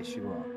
Esci qua.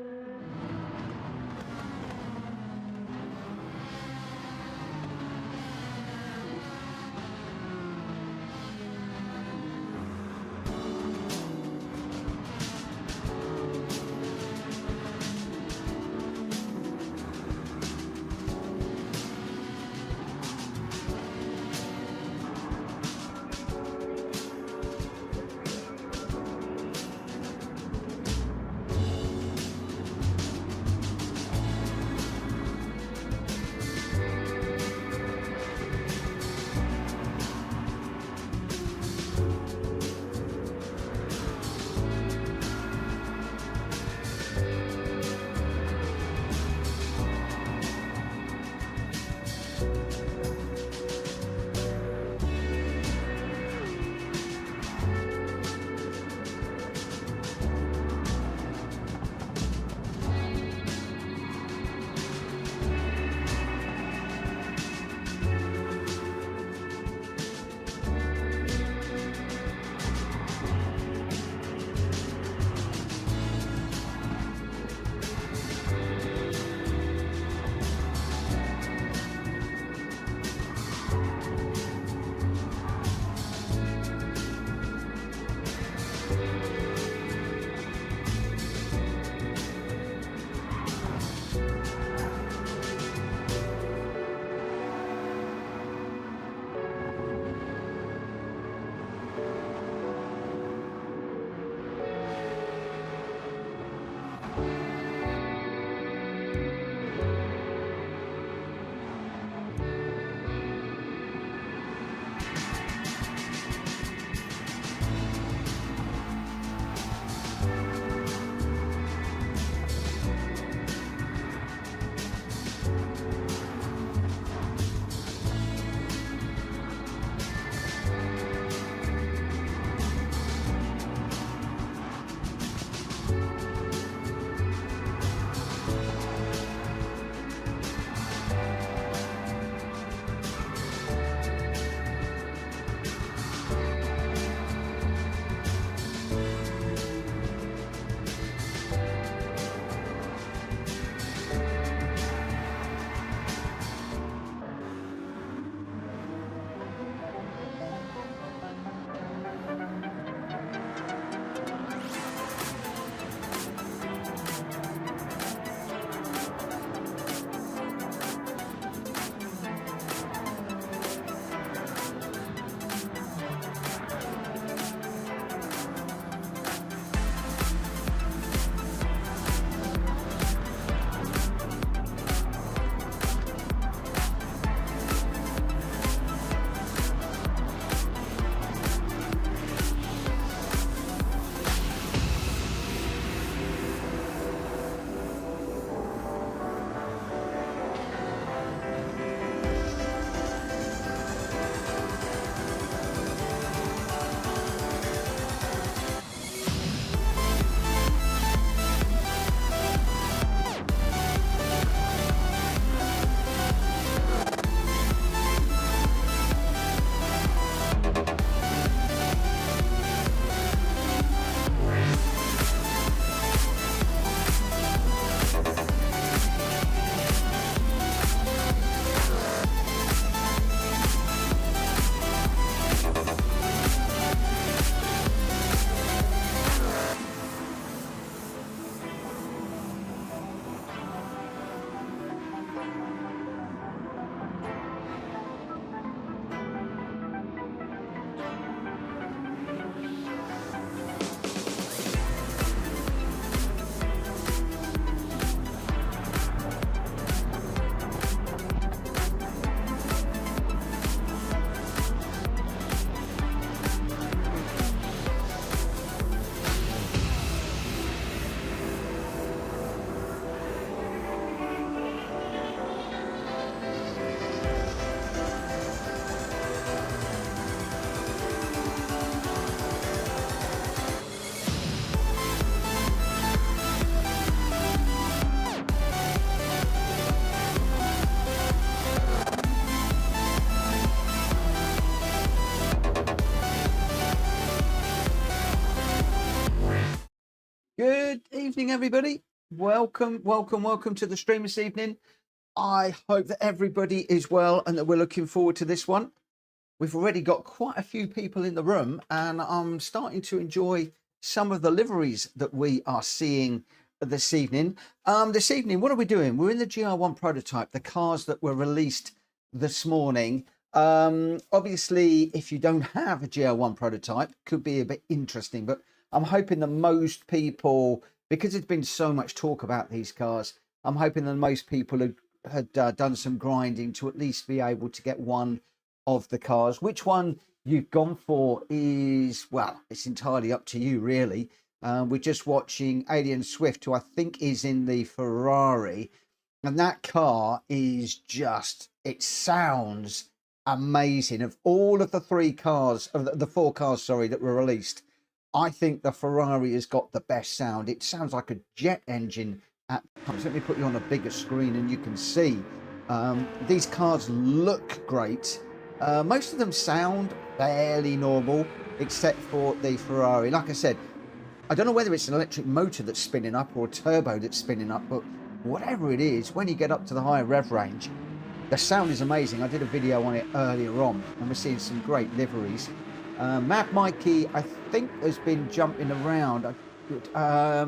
Good evening, everybody. Welcome to the stream this evening. I hope that everybody is well and that we're looking forward to this one. We've already got quite a few people in the room, and I'm starting to enjoy some of the liveries that we are seeing this evening. What are we doing? We're in the Gr.1 Prototype, the cars that were released this morning. Obviously, if you don't have a Gr.1 Prototype, could be a bit interesting, but I'm hoping that most people, because there's been so much talk about these cars, I'm hoping that most people had done some grinding to at least be able to get one of the cars. Which one you've gone for is, well, it's entirely up to you, really. We're just watching Alien Swift, who I think is in the Ferrari, and that car is just, it sounds amazing. Of all of the three cars, of the four cars, sorry, that were released, I think the Ferrari has got the best sound. It sounds like a jet engine at times. Let me put you on a bigger screen and you can see. These cars look great. Most of them sound fairly normal, except for the Ferrari. Like I said, I don't know whether it's an electric motor that's spinning up or a turbo that's spinning up, but whatever it is, when you get up to the higher rev range, the sound is amazing. I did a video on it earlier on, and we're seeing some great liveries. Mad Mikey, I think, has been jumping around. I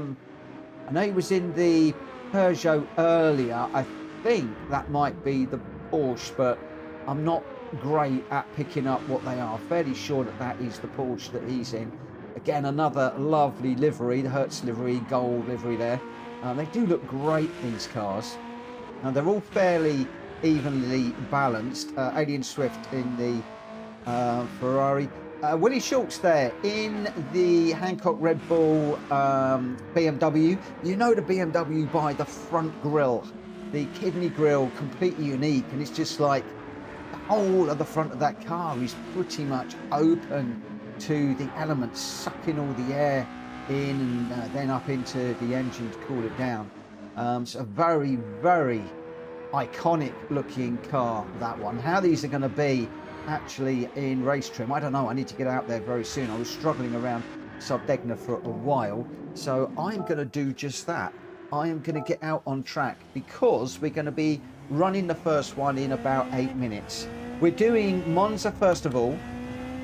know he was in the Peugeot earlier. I think that might be the Porsche, but I'm not great at picking up what they are. Fairly sure that that is the Porsche that he's in. Again, another lovely livery, the Hertz livery, gold livery there. They do look great, these cars. And they're all fairly evenly balanced. Alien Swift in the Ferrari. Willie Schultz there in the Hancock Red Bull BMW. You know the BMW by the front grille, the kidney grille, completely unique, and it's just like the whole of the front of that car is pretty much open to the elements, sucking all the air in and then up into the engine to cool it down. So a very, very iconic looking car, that one. How these are going to be actually in race trim, I don't know. I need to get out there very soon. I was struggling around Sardegna for a while, so I'm going to do just that. I am going to get out on track because we're going to be running the first one in about 8 minutes. We're doing Monza first of all,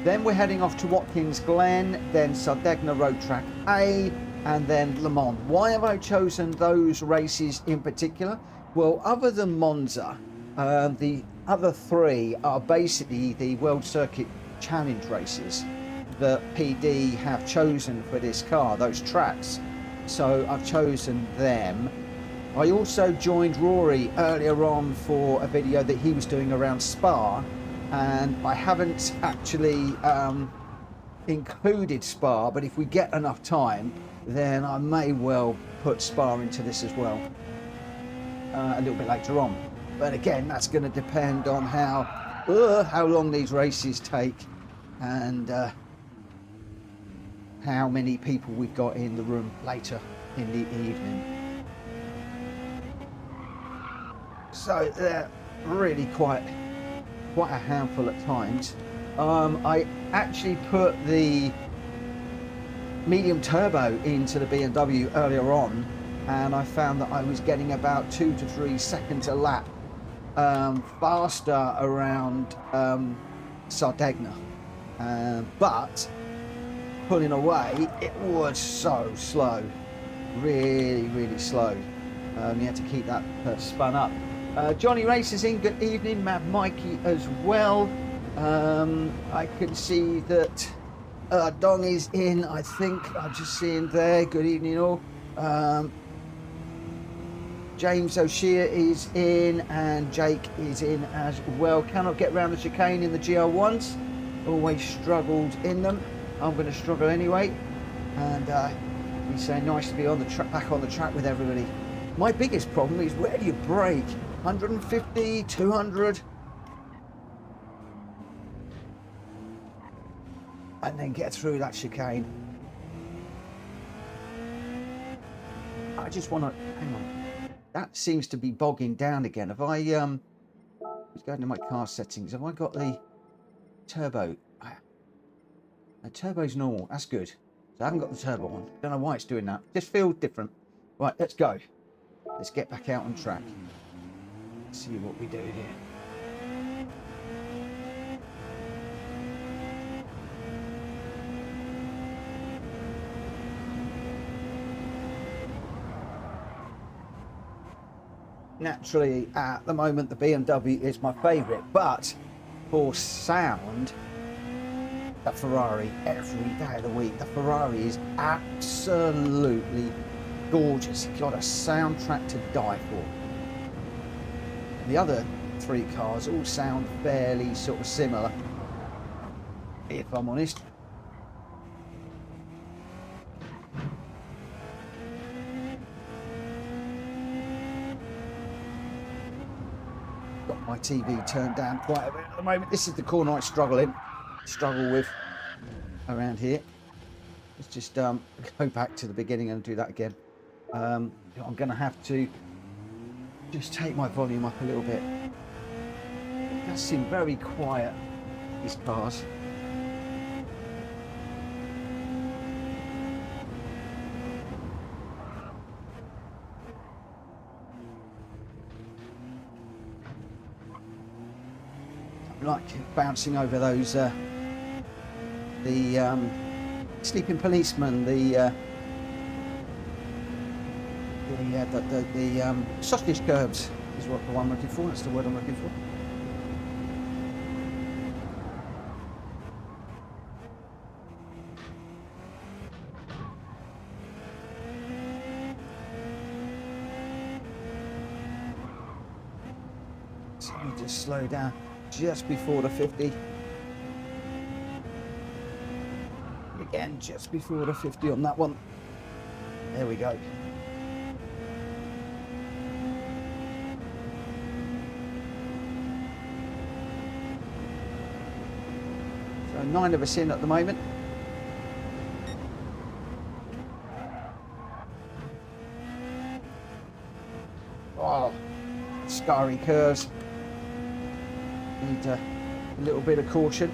then we're heading off to Watkins Glen, then Sardegna Road Track A, and then Le Mans. Why have I chosen those races in particular? Well, other than Monza, the other three are basically the World Circuit Challenge races that PD have chosen for this car, those tracks. So I've chosen them. I also joined Rory earlier on for a video that he was doing around Spa, and I haven't actually included Spa, but if we get enough time, then I may well put Spa into this as well a little bit later on. But again, that's going to depend on how long these races take and how many people we've got in the room later in the evening. So they're really quite a handful at times. I actually put the medium turbo into the BMW earlier on, and I found that I was getting about 2 to 3 seconds a lap faster around Sardegna, but pulling away it was so slow, really slow. You had to keep that spun up. Johnny Races in, good evening. Mad Mikey as well. I can see that Dong is in, I think. I'm just seeing there. Good evening all. James O'Shea is in and Jake is in as well. Cannot get around the chicane in the GR1s. Always struggled in them. I'm going to struggle anyway. And he's saying nice to be on the track, back on the track with everybody. My biggest problem is where do you brake? 150, 200, and then get through that chicane. I just want to hang on. That seems to be bogging down again. Have I let's go into my car settings. Have I got the turbo? The turbo's normal. That's good. So I haven't got the turbo on. Don't know why it's doing that. Just feels different. Right, let's go. Let's get back out on track. Let's see what we do here. Naturally, at the moment, the BMW is my favourite, but for sound, the Ferrari every day of the week. The Ferrari is absolutely gorgeous. It's got a soundtrack to die for. The other three cars all sound fairly sort of similar, if I'm honest. Got my TV turned down quite a bit at the moment. This is the corner I struggle with around here. Let's just go back to the beginning and do that again. I'm going to have to just take my volume up a little bit. It does seem very quiet, these cars. I like bouncing over those the sleeping policeman, the sausage curbs is what the one I'm looking for. That's the word I'm looking for. So we just slow down just before the 50. Again, just before the 50 on that one. There we go. So 9 of us in at the moment. Oh, scarry curves. Need a little bit of caution.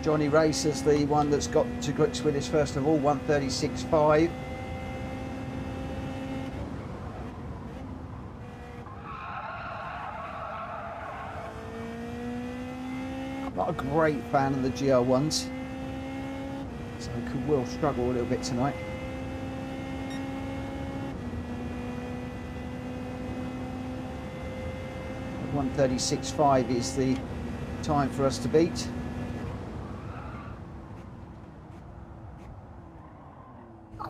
Johnny Racer's the one that's got to grips with this first of all, 136.5. I'm not a great fan of the Gr.1s, so I will struggle a little bit tonight. The 136.5 is the time for us to beat.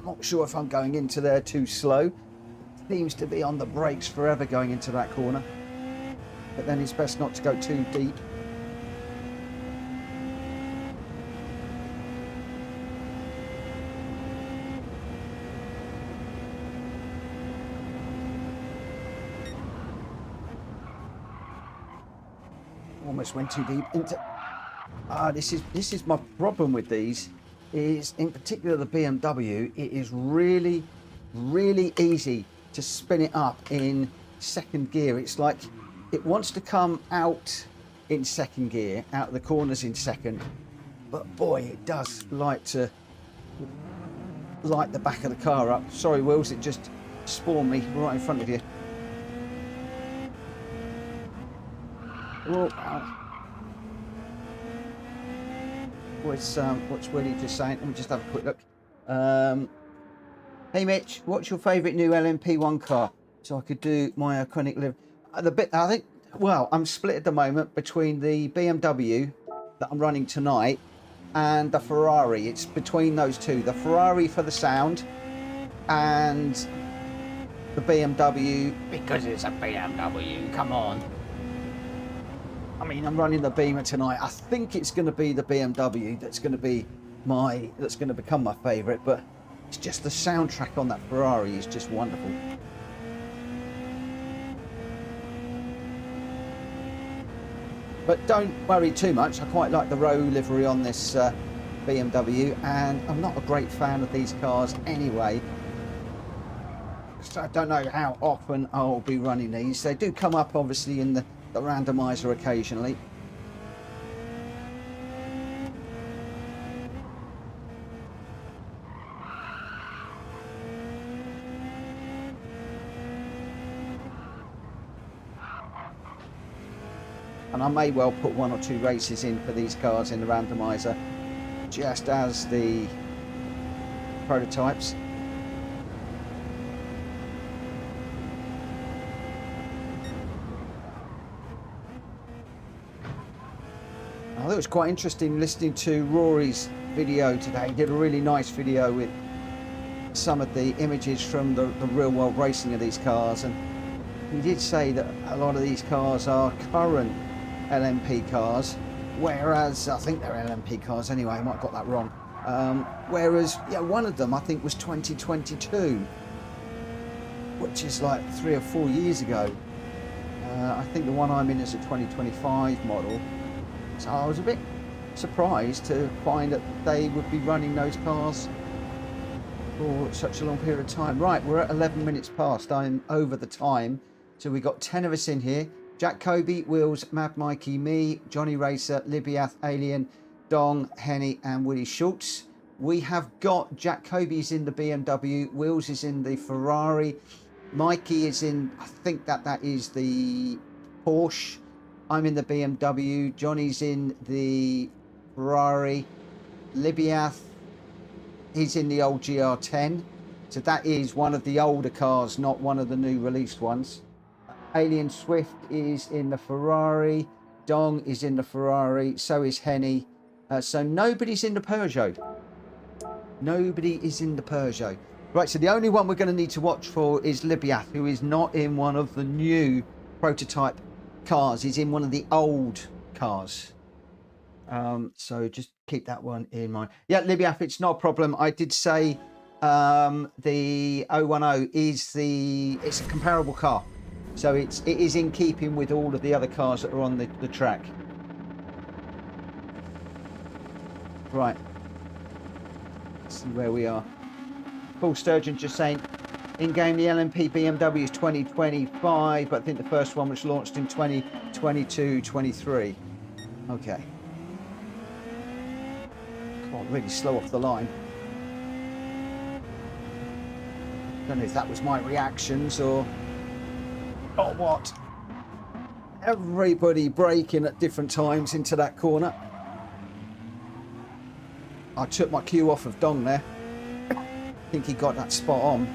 Not sure if I'm going into there too slow. Seems to be on the brakes forever going into that corner, but then it's best not to go too deep. Almost went too deep into. This is my problem with these. Is in particular the BMW, it is really easy to spin it up in second gear. It's like it wants to come out in second gear, out of the corners in second, but boy, it does like to light the back of the car up. Sorry Wills, it just spawned me right in front of you. Oh, what's Willie just saying? Let me just have a quick look. Hey Mitch, what's your favourite new LMP1 car? So I could do my iconic live. I think. Well, I'm split at the moment between the BMW that I'm running tonight and the Ferrari. It's between those two. The Ferrari for the sound and the BMW because it's a BMW. Come on. I mean, I'm running the Beamer tonight. I think it's going to be the BMW that's going to become my favourite, but it's just the soundtrack on that Ferrari is just wonderful. But don't worry too much. I quite like the row livery on this BMW, and I'm not a great fan of these cars anyway. So I don't know how often I'll be running these. They do come up obviously in the randomizer occasionally. and I may well put 1 or 2 races in for these cars in the randomizer, just as the prototypes. I thought it was quite interesting listening to Rory's video today. He did a really nice video with some of the images from the real world racing of these cars, and he did say that a lot of these cars are current LMP cars, whereas I think they're LMP cars anyway, I might have got that wrong. Whereas yeah, one of them I think was 2022, which is like 3 or 4 years ago. I think the one I'm in is a 2025 model, so I was a bit surprised to find that they would be running those cars for such a long period of time. Right, we're at 11 minutes past. I'm over the time, so we got 10 of us in here. Jack Kobe, Wills, Mad Mikey, me, Johnny Racer, Libyath, Alien, Dong, Henny and Willie Schultz. We have got Jack Kobe's in the BMW, Wills is in the Ferrari, Mikey is in, I think that is the Porsche. I'm in the BMW, Johnny's in the Ferrari, Libyath, he's in the old GR10. So that is one of the older cars, not one of the new released ones. Alien Swift is in the Ferrari, Dong is in the Ferrari, so is Henny. So nobody's in the Peugeot. Nobody is in the Peugeot. Right, so the only one we're going to need to watch for is Libyath, who is not in one of the new prototype cars. He's in one of the old cars. So just keep that one in mind. Yeah, Libyath, it's not a problem. I did say the 010 is it's a comparable car. So it is in keeping with all of the other cars that are on the track. Right. Let's see where we are. Paul Sturgeon just saying, in-game the LMP BMW is 2025, but I think the first one was launched in 2022, 23. Okay. Oh, really slow off the line. Don't know if that was my reactions or what. Everybody braking at different times into that corner. I took my cue off of Dong there. I think he got that spot on.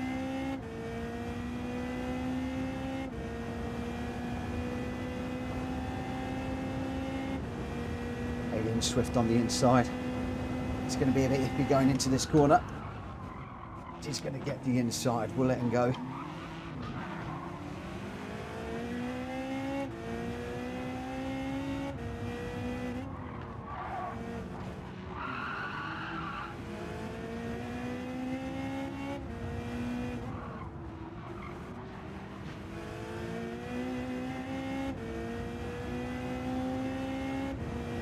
Alien Swift on the inside. It's going to be a bit iffy going into this corner. He's going to get the inside. We'll let him go.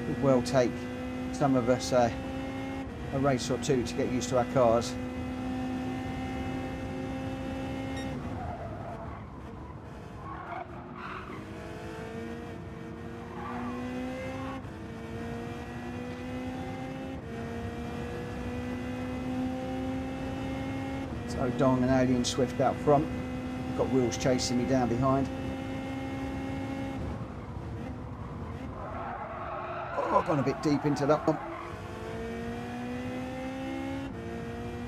Could well take some of us a race or two to get used to our cars. So Dong and Alien Swift out front. I've got Wills chasing me down behind. Oh, I've gone a bit deep into that one.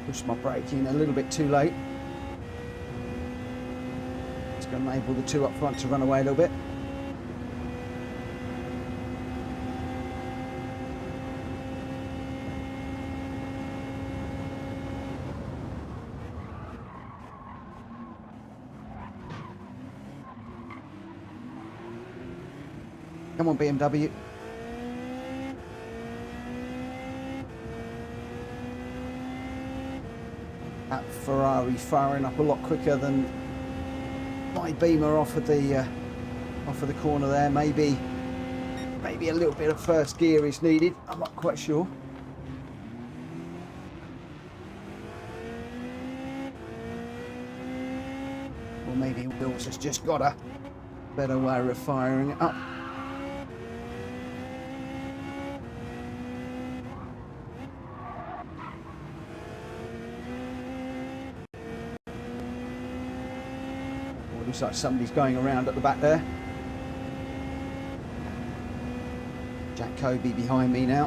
Pushed my brake in a little bit too late. It's going to enable the two up front to run away a little bit. Come on, BMW. That Ferrari firing up a lot quicker than my Beamer off of the corner there. Maybe a little bit of first gear is needed. I'm not quite sure. Or maybe Wills has just got a better way of firing it up. Looks like somebody's going around at the back there. Jack Kobe behind me now.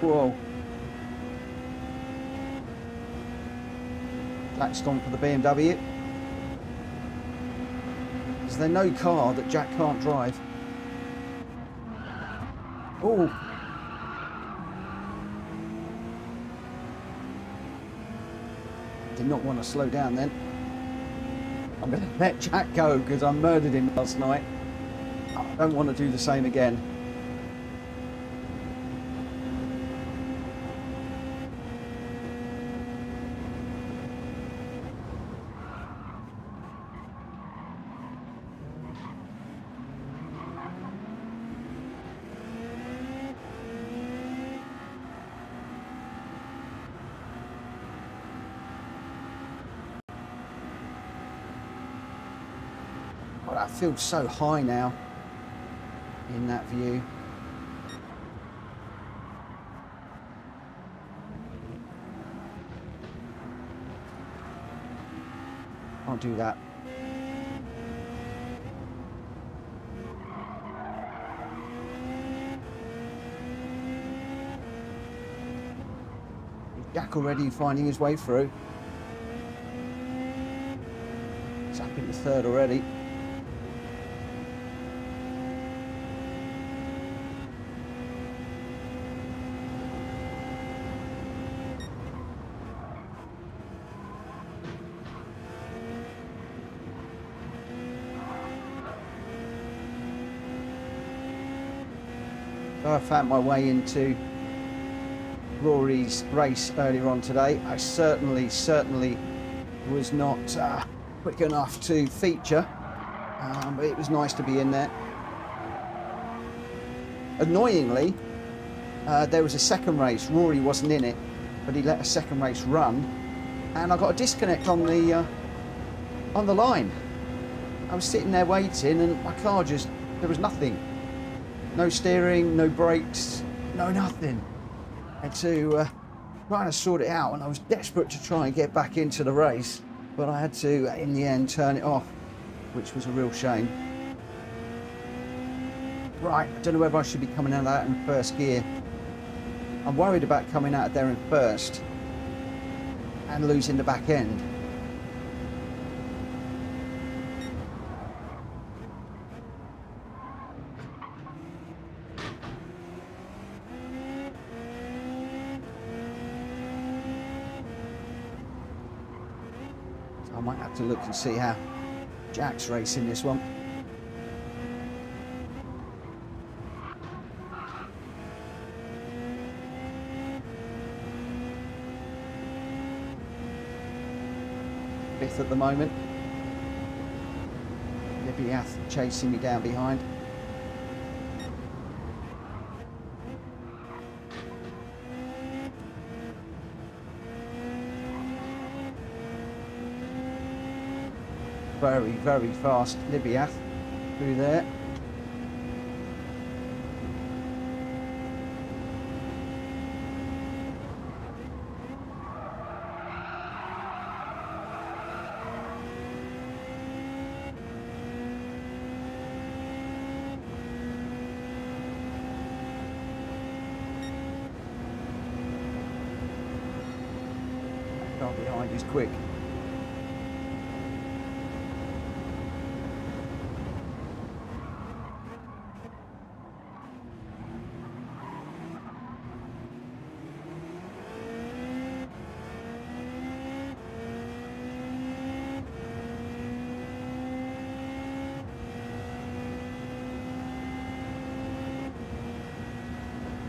Whoa. Jack's gone for the BMW. Is there no car that Jack can't drive? Oh. Did not want to slow down then. I'm going to let Jack go because I murdered him last night. I don't want to do the same again. Oh, that feels so high now in that view. I'll do that. Is Jack already finding his way through? He's up in the third already. So I found my way into Rory's race earlier on today. I certainly was not quick enough to feature, but it was nice to be in there. Annoyingly, there was a second race. Rory wasn't in it, but he let a second race run, and I got a disconnect on the line. I was sitting there waiting, and my car there was nothing. No steering, no brakes, no nothing. I had to try to sort it out, and I was desperate to try and get back into the race, but I had to, in the end, turn it off, which was a real shame. Right, I don't know whether I should be coming out of that in first gear. I'm worried about coming out of there in first and losing the back end. I might have to look and see how Jack's racing this one. Fifth at the moment. Libyath chasing me down behind. Very, very fast Libyath through there. That car behind is quick.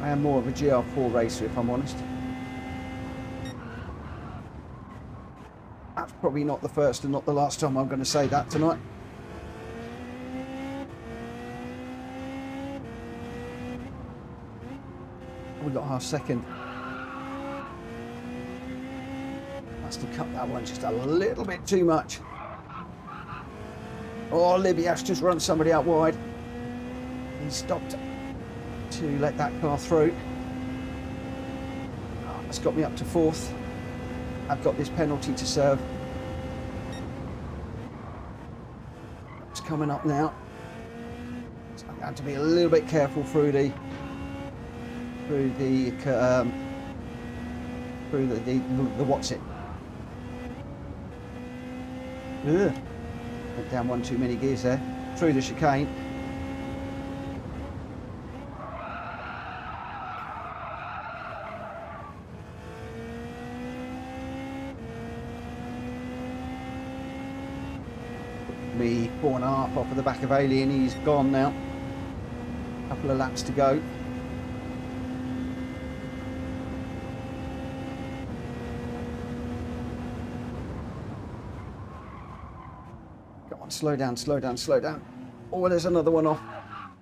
I am more of a Gr.4 racer, if I'm honest. That's probably not the first and not the last time I'm going to say that tonight. We got half second. Must have cut that one just a little bit too much. Oh, Libya's just run somebody out wide. He stopped to let that car through. Oh, that's got me up to fourth. I've got this penalty to serve. It's coming up now. So I'm going to be a little bit careful through the what's it? Ugh. Went down one too many gears there. Through the chicane. Me 4.5 off of the back of Alien. He's gone now. Couple of laps to go. Come on, slow down, slow down, slow down. Oh, there's another one off.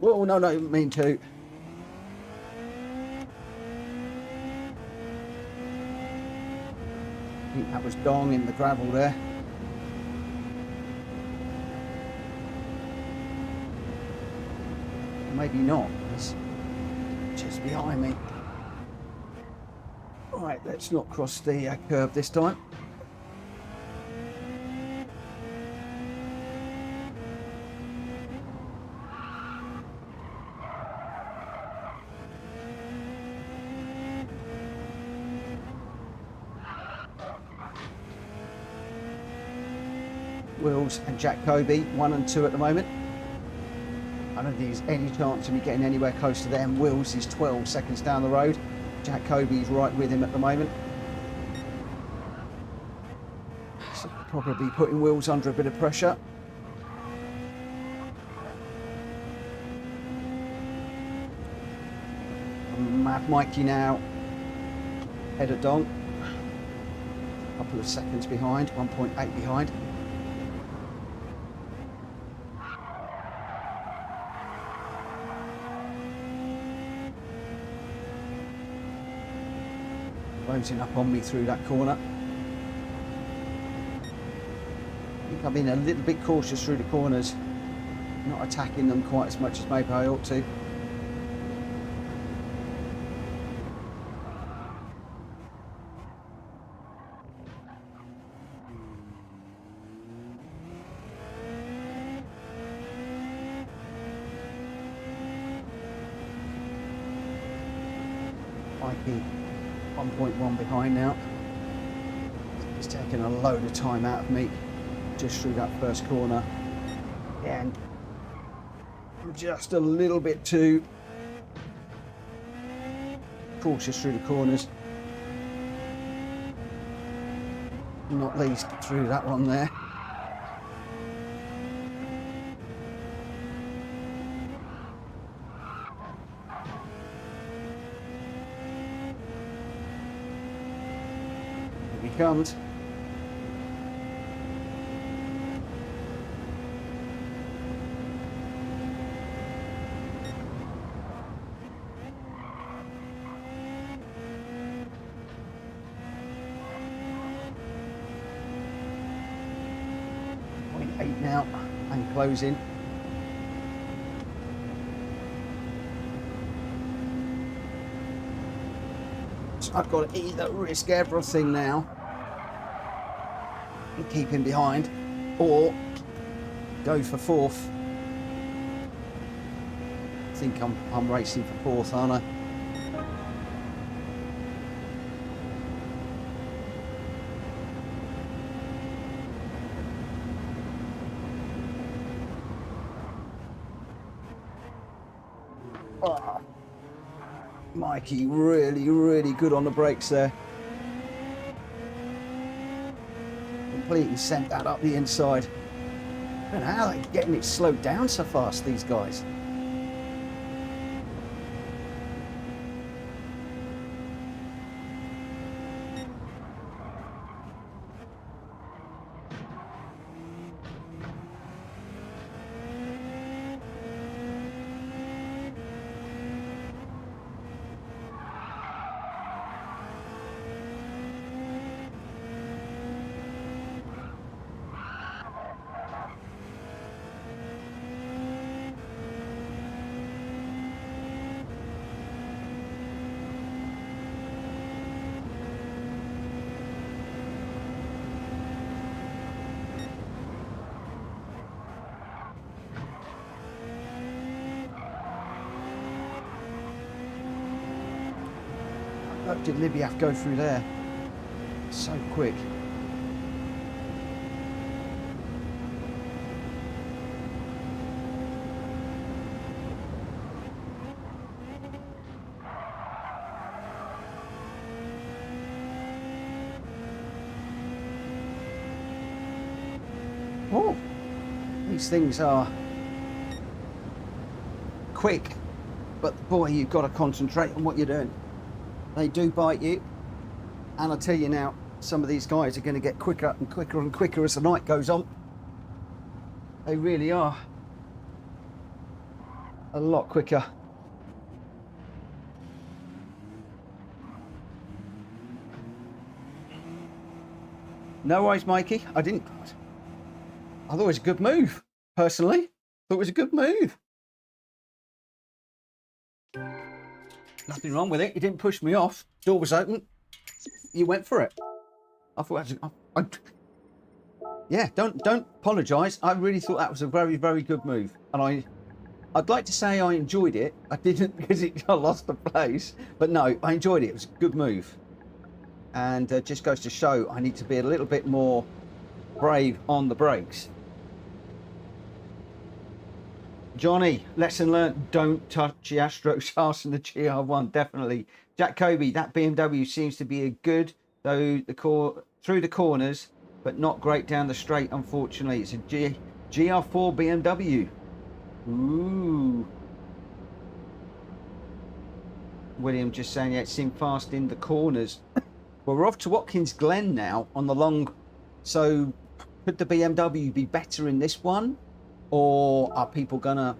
Whoa, no, no, didn't mean to. I think that was Dong in the gravel there. Maybe not. It's just behind me. Right, let's not cross the curb this time. Wills and Jack Kobe, 1 and 2 at the moment. I don't think there's any chance of me getting anywhere close to them. Wills is 12 seconds down the road. Jack Kobe's right with him at the moment. So probably putting Wills under a bit of pressure. Mad Mikey now head of Dong. A couple of seconds behind, 1.8 behind. Closing up on me through that corner. I think I've been a little bit cautious through the corners, not attacking them quite as much as maybe I ought to. Mikey 1.1 behind now. He's taking a load of time out of me just through that first corner, and I'm just a little bit too cautious through the corners, not least through that one there. Comes. Point 8 now and closing. So I've got to either risk everything now and keep him behind, or go for fourth. I think I'm racing for fourth, aren't I? Oh, Mikey really good on the brakes there. Completely sent that up the inside. I don't know how they're getting it slowed down so fast, these guys. fuck did Libyath go through there? So quick. Oh, these things are quick, but boy, you've got to concentrate on what you're doing. They do bite you, and I tell you now, some of these guys are going to get quicker and quicker and quicker as the night goes on. They really are a lot quicker. No worries, Mikey. I thought it was a good move, personally. Thought it was a good move. Nothing wrong with it. You didn't push me off. Door was open. You went for it. I thought that was... yeah, don't apologise. I really thought that was a very, very good move. And I'd like to say I enjoyed it. I didn't because I lost the place. But no, I enjoyed it. It was a good move. And just goes to show I need to be a little bit more brave on the brakes. Johnny, lesson learned, don't touch the Astro shafts in the Gr.1, definitely. Jack Kobe, that BMW seems to be a good, though through the corners, but not great down the straight, unfortunately. It's a GR4 BMW. Ooh. William just saying, yeah, it seemed fast in the corners. Well, we're off to Watkins Glen now on the long, so could the BMW be better in this one? Or are people gonna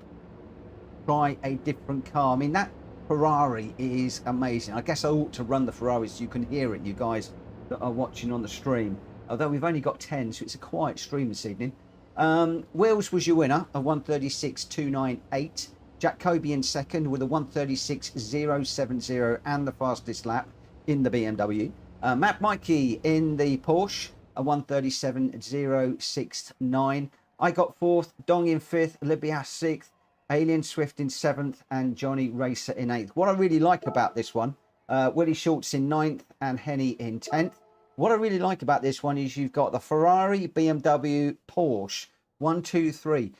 try a different car? I mean, that Ferrari is amazing. I guess I ought to run the Ferrari so you can hear it, you guys that are watching on the stream. Although we've only got 10, so it's a quiet stream this evening. Wills was your winner, a 136.298. Jack Kobe in second with a 136.070 and the fastest lap in the BMW. Matt Mikey in the Porsche, a 137.069. I got fourth, Dong in fifth, Libya sixth, Alien Swift in seventh, and Johnny Racer in eighth. What I really like about this one, Willie Schultz in ninth and Henny in 10th. What I really like about this one is you've got the Ferrari, BMW, Porsche, 1, 2, 3.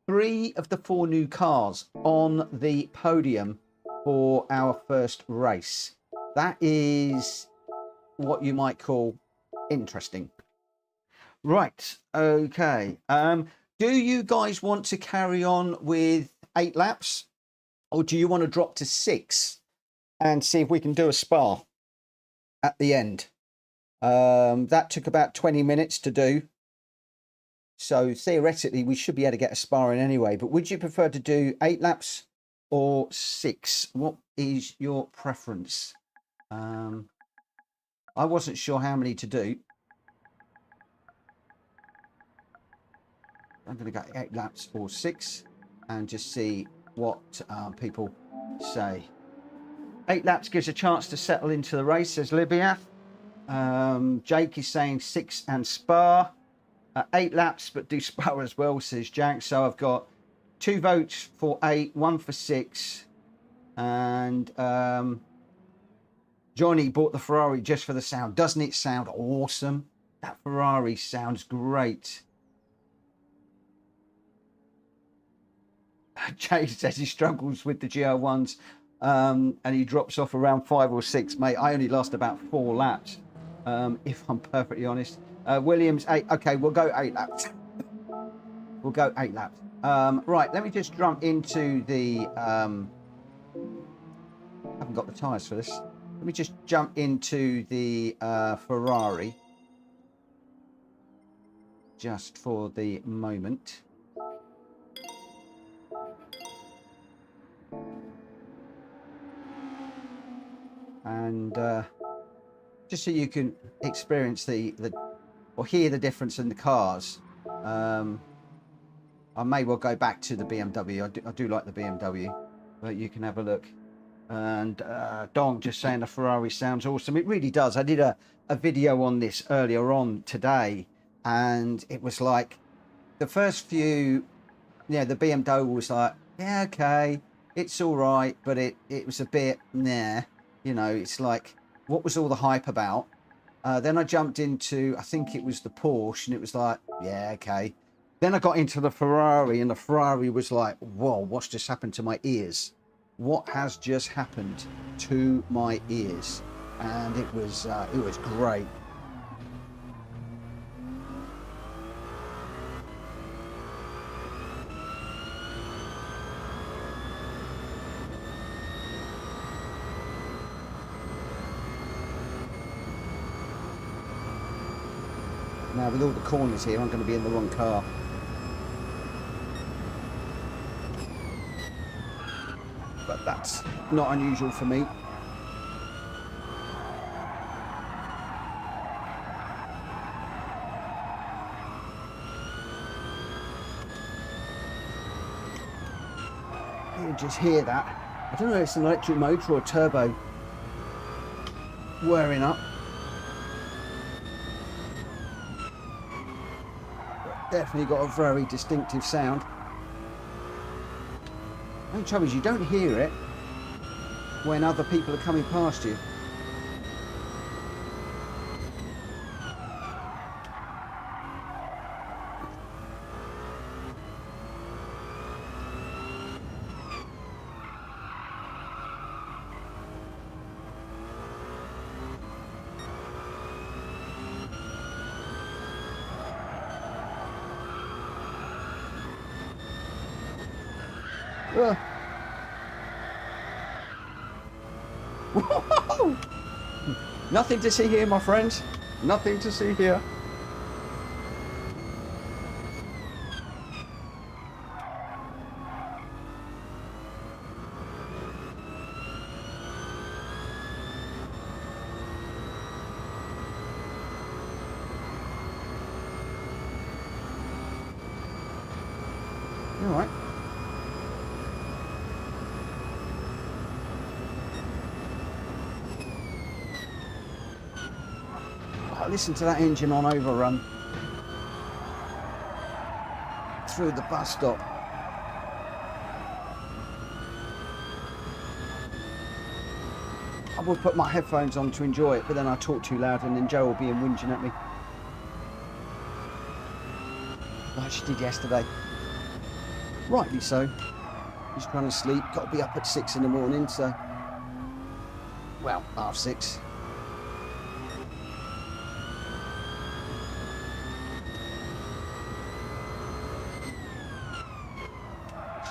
3 of the 4 new cars on the podium for our first race. That is what you might call interesting. Right, okay. Do you guys want to carry on with 8 laps? Or do you want to drop to 6 and see if we can do a spa at the end? That took about 20 minutes to do. So theoretically, we should be able to get a spa in anyway. But would you prefer to do 8 laps or 6? What is your preference? I wasn't sure how many to do. I'm going to go 8 laps or 6 and just see what people say. 8 laps gives a chance to settle into the race, says Libyath. Jake is saying 6 and Spa. 8 laps, but do Spa as well, says Jack. So I've got 2 votes for 8, 1 for 6. And Johnny bought the Ferrari just for the sound. Doesn't it sound awesome? That Ferrari sounds great. Jay says he struggles with the Gr1s and he drops off around 5 or 6. Mate, I only last about 4 laps, if I'm perfectly honest. Williams, 8. Okay, we'll go 8 laps. We'll go 8 laps. Right, let me just jump into the... I haven't got the tyres for this. Let me just jump into the Ferrari. Just for the moment. And just so you can experience or hear the difference in the cars. I may well go back to the BMW. I do like the BMW, but you can have a look. And Dong just saying the Ferrari sounds awesome. It really does. I did a video on this earlier on today, and it was like the first few, the BMW was like, yeah, okay, it's all right, but it was a bit nah. You know, it's like, what was all the hype about? Then I jumped into, I think it was the Porsche, and it was like, yeah, okay. Then I got into the Ferrari, and the Ferrari was like, whoa, what's just happened to my ears? What has just happened to my ears? And it was great. Now, with all the corners here, I'm going to be in the wrong car. But that's not unusual for me. You just hear that. I don't know if it's an electric motor or a turbo whirring up. Definitely got a very distinctive sound. The only trouble is you don't hear it when other people are coming past you. Whoa! Nothing to see here, my friends. Nothing to see here. You all right? Oh, listen to that engine on overrun through the bus stop. I will put my headphones on to enjoy it, but then I talk too loud and then Joe will be whinging at me. Like she did yesterday. Rightly so. He's trying to sleep. Got to be up at 6 in the morning, so... Well, 6:30.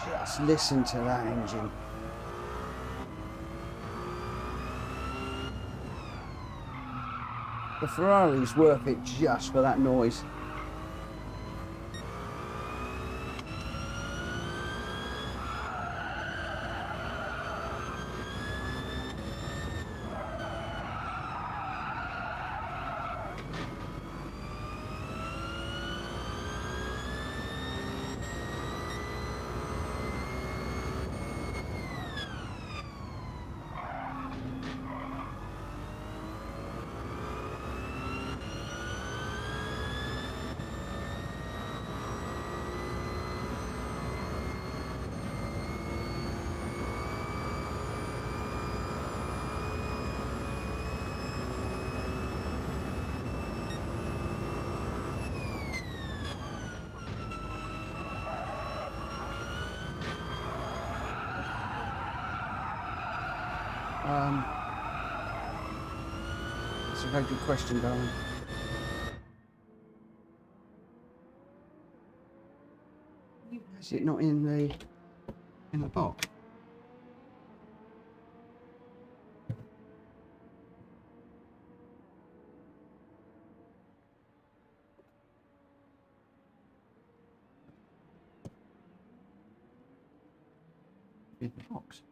Just listen to that engine. The Ferrari's worth it just for that noise. That's a very good question, darling. Is it not in the box? In the box.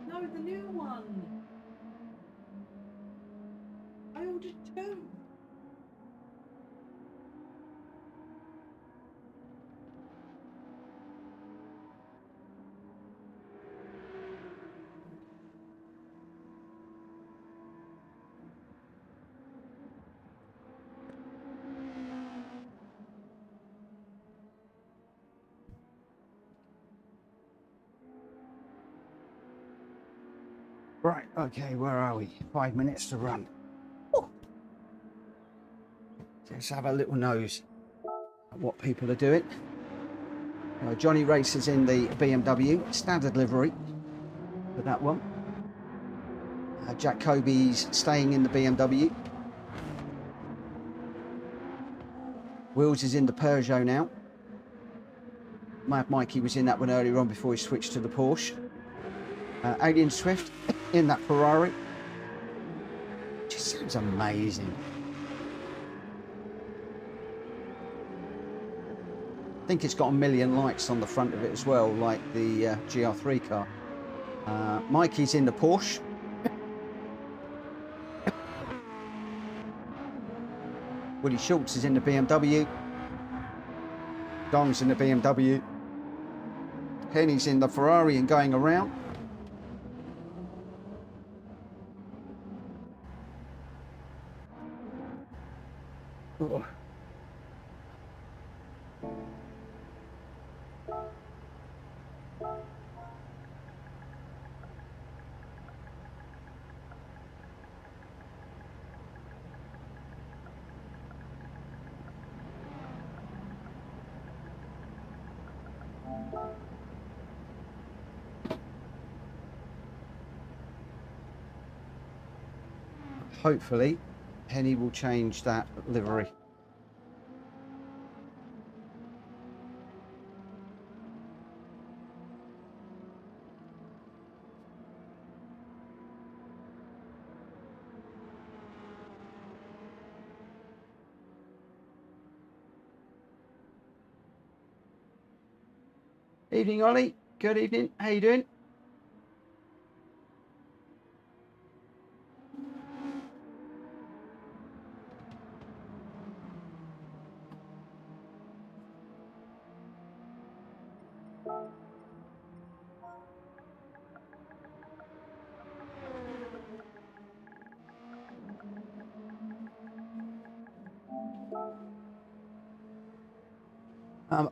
No, the new one. build a two. Right, okay, where are we? 5 minutes to run. Ooh. Let's have a little nose at what people are doing. Johnny races in the BMW, standard livery for that one. Jack Kobe's staying in the BMW. Wills is in the Peugeot now. Mad Mikey was in that one earlier on before he switched to the Porsche. Alien Swift in that Ferrari. Just sounds amazing. I think it's got 1 million lights on the front of it as well, like the GR3 car. Mikey's in the Porsche. Willie Schultz is in the BMW. Dong's in the BMW. Henny's in the Ferrari and going around. Oh. Hopefully, Henny will change that livery. Evening, Ollie. Good evening. How you doing?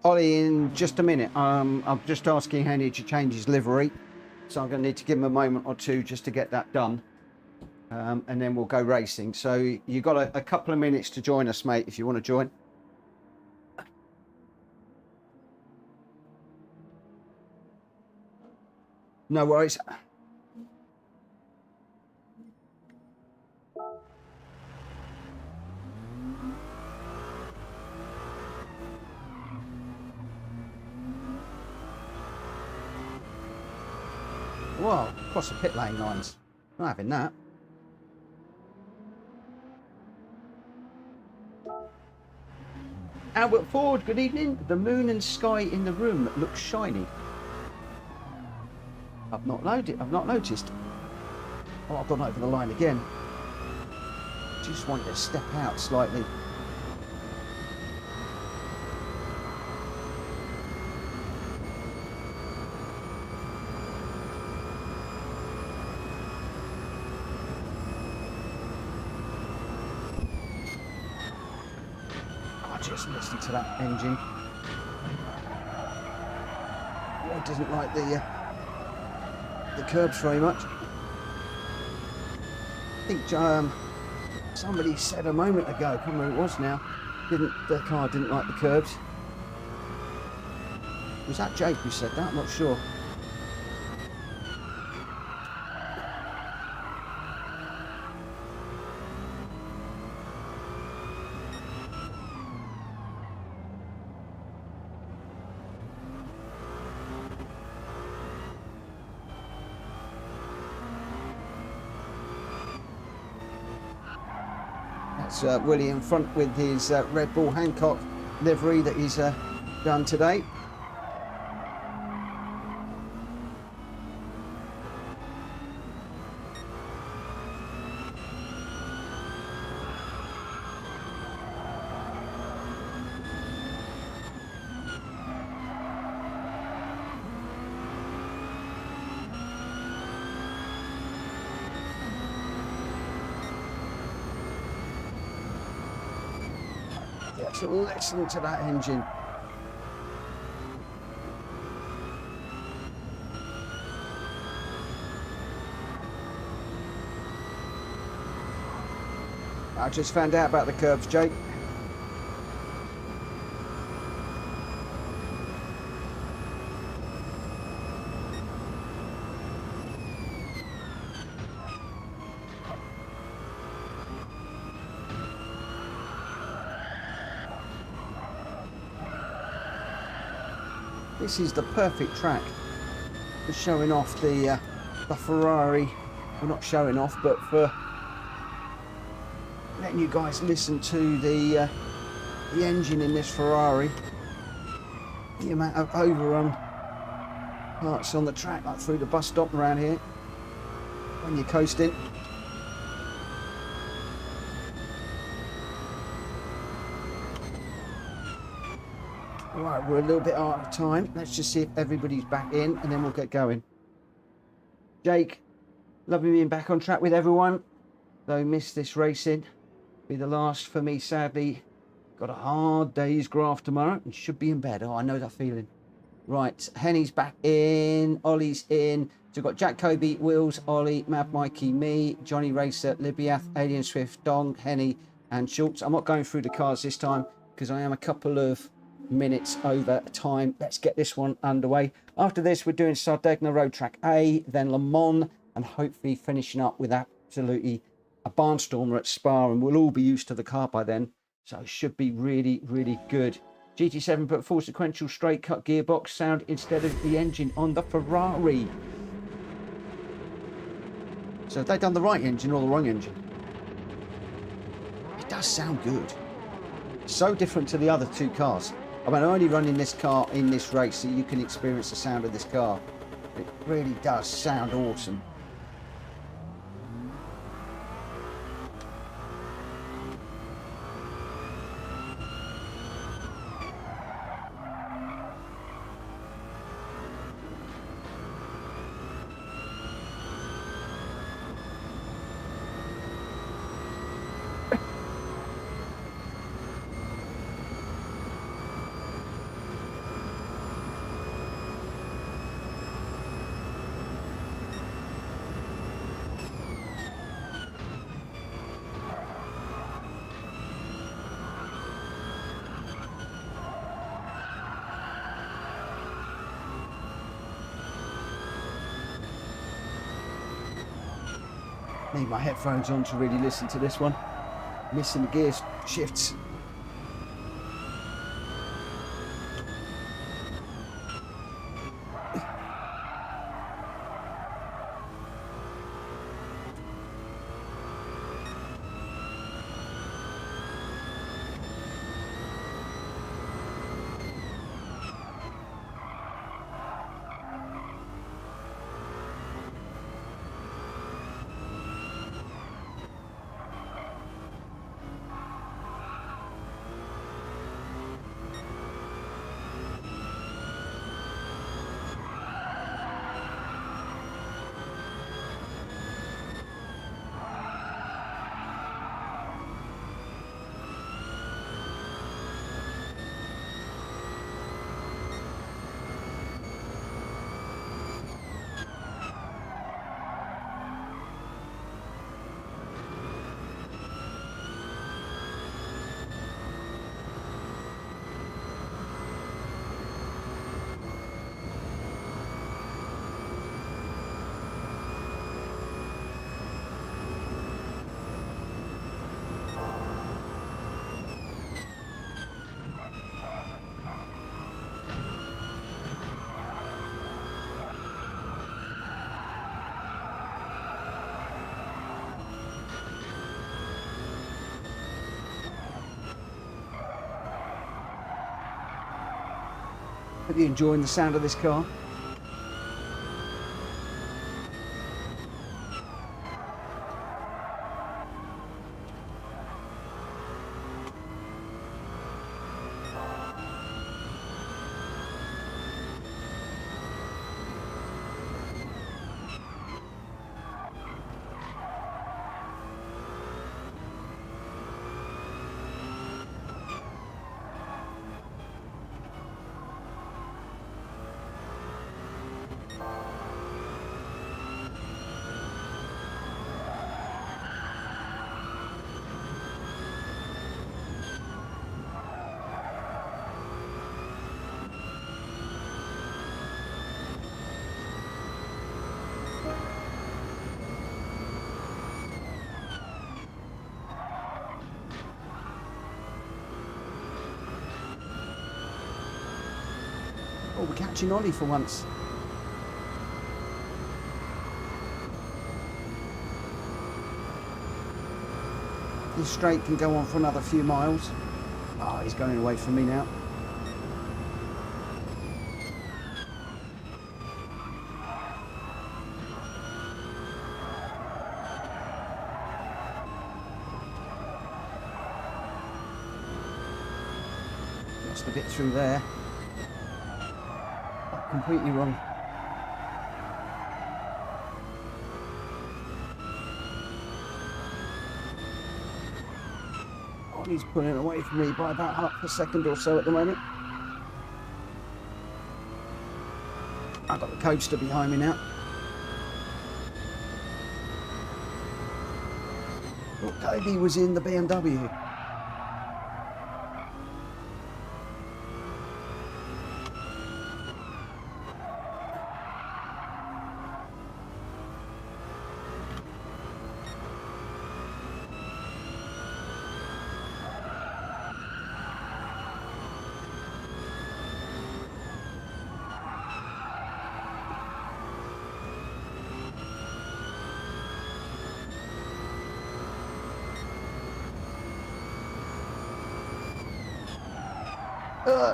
Ollie, in just a minute. I'm just asking Henny to change his livery, so I'm going to need to give him a moment or two just to get that done, and then we'll go racing. So you've got a couple of minutes to join us, mate, if you want to join. No worries. Wow, across the pit lane lines. Not having that. Albert Ford, good evening. The moon and sky in the room looks shiny. I've not noticed. Oh, I've gone over the line again. Just wanted to step out slightly. Just listening to that engine. Oh, it doesn't like the curbs very much. I think somebody said a moment ago, I can't remember who it was now, the car didn't like the curbs. Was that Jake who said that? I'm not sure. Willie in front with his Red Bull Hancock livery that he's done today. Just listen to that engine. I just found out about the curbs, Jake. This is the perfect track for showing off the Ferrari. Well, not showing off, but for letting you guys listen to the engine in this Ferrari. The amount of overrun parts on the track, like through the bus stop around here when you're coasting. Right, we're a little bit out of time. Let's just see if everybody's back in and then we'll get going. Jake, lovely being back on track with everyone. Though missed this racing. Be the last for me, sadly. Got a hard day's graft tomorrow and should be in bed. Oh, I know that feeling. Right, Henny's back in. Ollie's in. So we've got Jack Kobe, Wills, Ollie, Mad Mikey, me, Johnny Racer, Libiath, Alien Swift, Dong, Henny and Schultz. I'm not going through the cars this time because I am a couple of minutes over time. Let's get this one underway. After this, we're doing Sardegna Road Track A, then Le Mans, and hopefully finishing up with absolutely a barnstormer at Spa, and we'll all be used to the car by then, so it should be really, really good. GT7 put full sequential straight cut gearbox sound instead of the engine on the Ferrari. So have they done the right engine or the wrong engine? It does sound good. So different to the other two cars. I mean, I'm only running this car in this race so you can experience the sound of this car. It really does sound awesome. Need my headphones on to really listen to this one. Missing the gear shifts. Hope you're enjoying the sound of this car. Oh, we're catching Ollie for once. This straight can go on for another few miles. Oh, he's going away from me now. Lost a bit through there. Oh, completely wrong. He's pulling away from me by about half a second or so at the moment. I've got the coaster behind me now. Look, Kobe was in the BMW.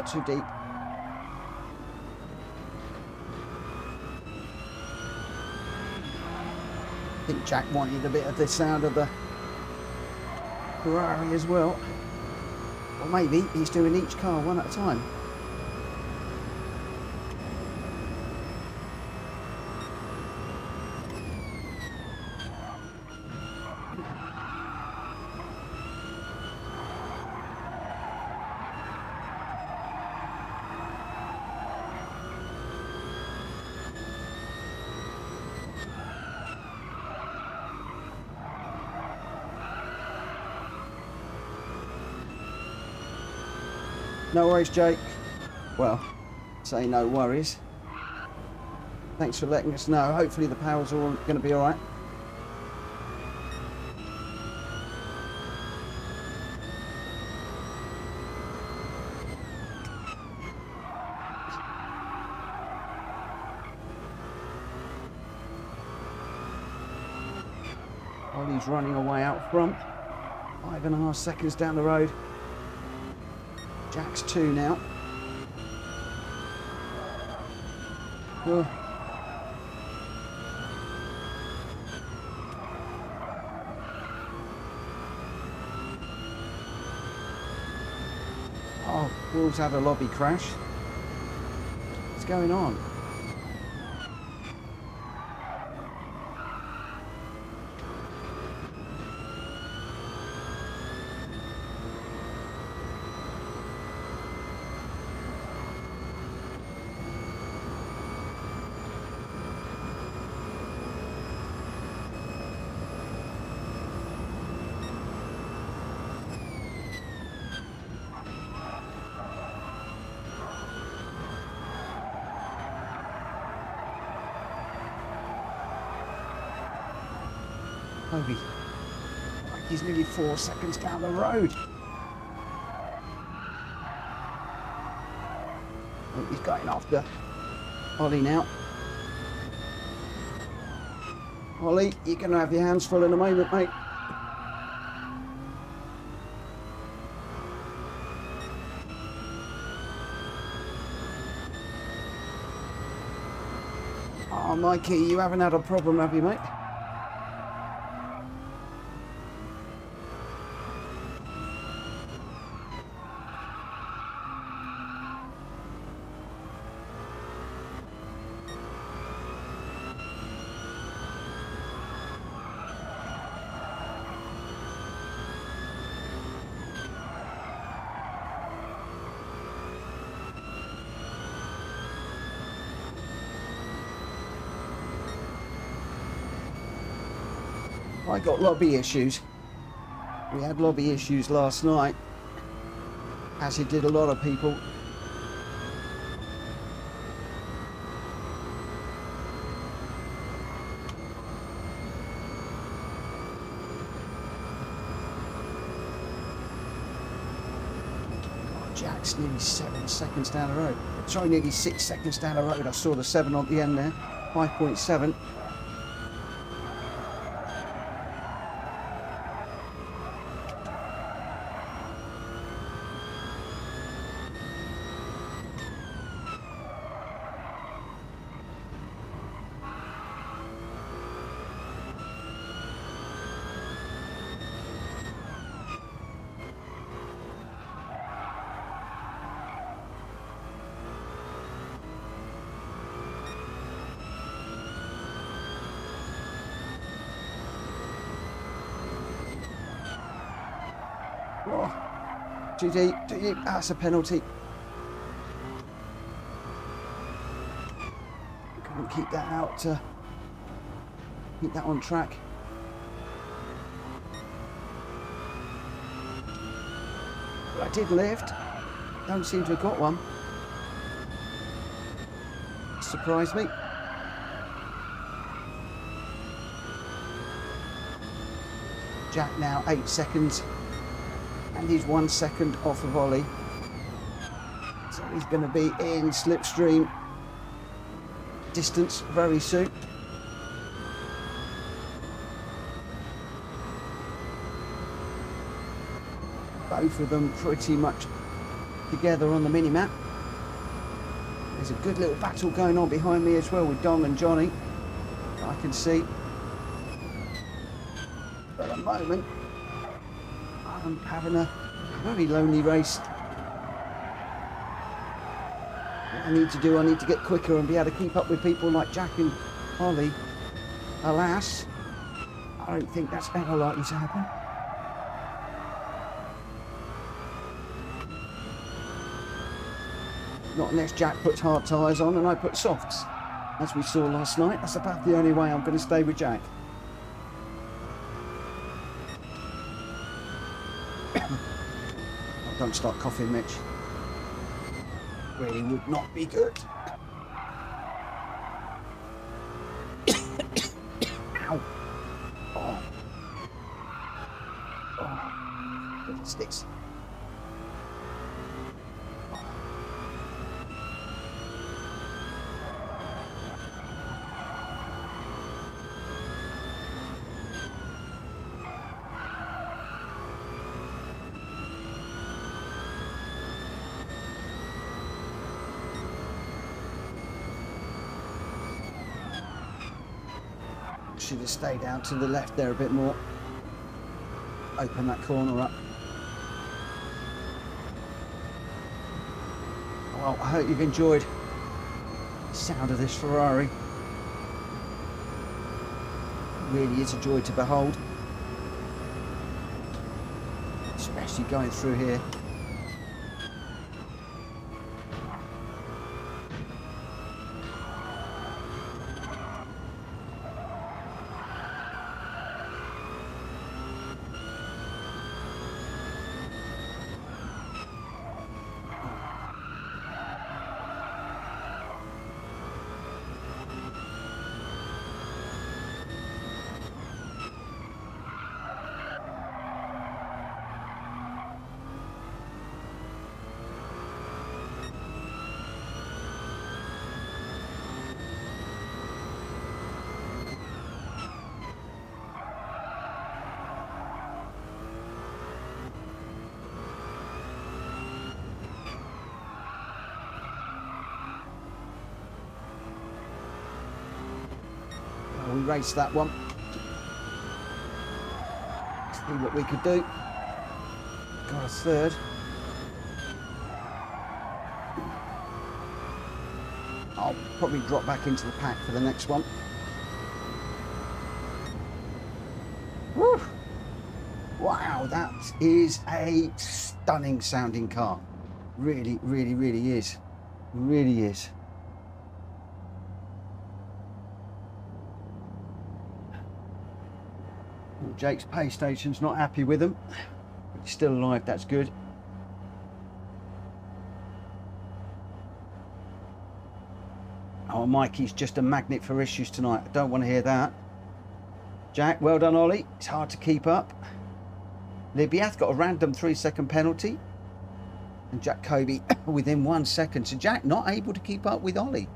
Too deep. I think Jack wanted a bit of the sound of the Ferrari as well. Or maybe he's doing each car one at a time. No worries, Jake. Well, say no worries. Thanks for letting us know. Hopefully the power's all going to be all right. Ollie's running away out front. 5.5 seconds down the road. Jack's 2 now. Oh, Wolves had a lobby crash. What's going on? Kobe. He's nearly 4 seconds down the road. Oh, he's going after Ollie now. Ollie, you're going to have your hands full in a moment, mate. Oh, Mikey, you haven't had a problem, have you, mate? I got lobby issues. We had lobby issues last night, as it did a lot of people. Jack's nearly 7 seconds down the road. Sorry, nearly 6 seconds down the road. I saw the 7 on the end there. 5.7. Oh, too deep, too deep. That's a penalty. Couldn't keep that out, keep that on track. But I did lift. Don't seem to have got one. Surprised me. Jack now 8 seconds. And he's 1 second off of Ollie. So he's going to be in slipstream distance very soon. Both of them pretty much together on the mini-map. There's a good little battle going on behind me as well with Dom and Johnny. I can see. But at the moment, I'm having a very lonely race. What I need to do, I need to get quicker and be able to keep up with people like Jack and Ollie. Alas, I don't think that's ever likely to happen. Not unless Jack puts hard tyres on and I put softs. As we saw last night, that's about the only way I'm going to stay with Jack. Oh, don't start coughing, Mitch. Really would not be good. Ow. Oh. Oh. What's this? Should have stayed down to the left there a bit more. Open that corner up. Well, I hope you've enjoyed the sound of this Ferrari. It really is a joy to behold. Especially going through here. We raced that one. See what we could do. Got a third. I'll probably drop back into the pack for the next one. Woo! Wow, that is a stunning sounding car. Really, really, really is. Really is. Jake's pay station's not happy with them, but he's still alive, that's good. Oh, Mikey's just a magnet for issues tonight. I don't want to hear that. Jack, well done, Ollie. It's hard to keep up. Libyath got a random 3-second penalty. And Jack Kobe within 1 second. So Jack not able to keep up with Ollie.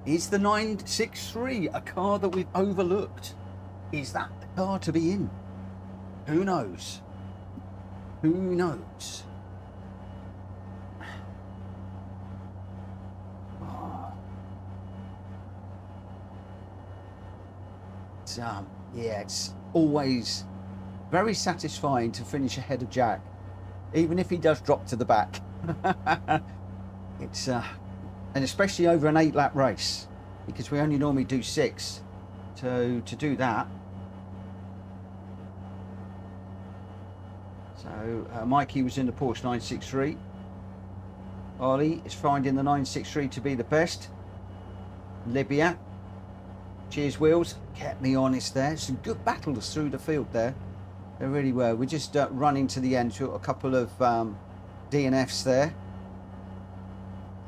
Is the 963 a car that we've overlooked? Is that the car to be in? Who knows? Who knows? Yeah, it's always very satisfying to finish ahead of Jack, even if he does drop to the back. It's and especially over an 8-lap race, because we only normally do 6. So to do that, so Mikey was in the Porsche 963. Ollie is finding the 963 to be the best. Libya, cheers wheels, kept me honest there. Some good battles through the field there. They really were. We're just running to the end. So a couple of DNFs there.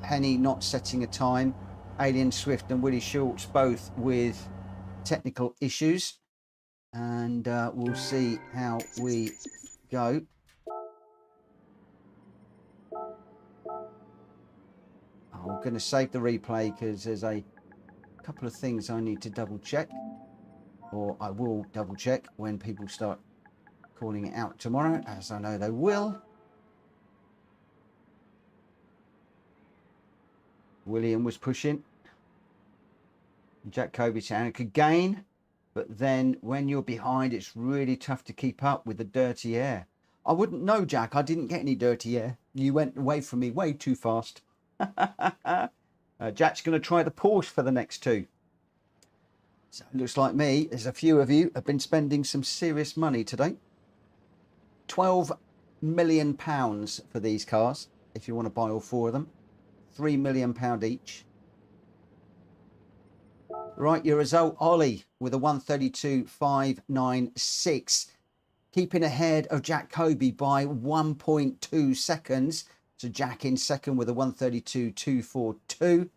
Henny not setting a time. Alien Swift and Willie Schultz both with technical issues. And we'll see how we go. I'm going to save the replay because there's a couple of things I need to double check. Or I will double check when people start calling it out tomorrow, as I know they will. William was pushing. Jack Kobe saying it could gain, but then when you're behind, it's really tough to keep up with the dirty air. I wouldn't know, Jack. I didn't get any dirty air. You went away from me way too fast. Jack's going to try the Porsche for the next 2. So it looks like me, there's a few of you have been spending some serious money today. £12 million for these cars, if you want to buy all 4 of them. £3 million each. Right, your result, Ollie, with a 132.596. Keeping ahead of Jack Kobe by 1.2 seconds. So Jack in second with a 132.242.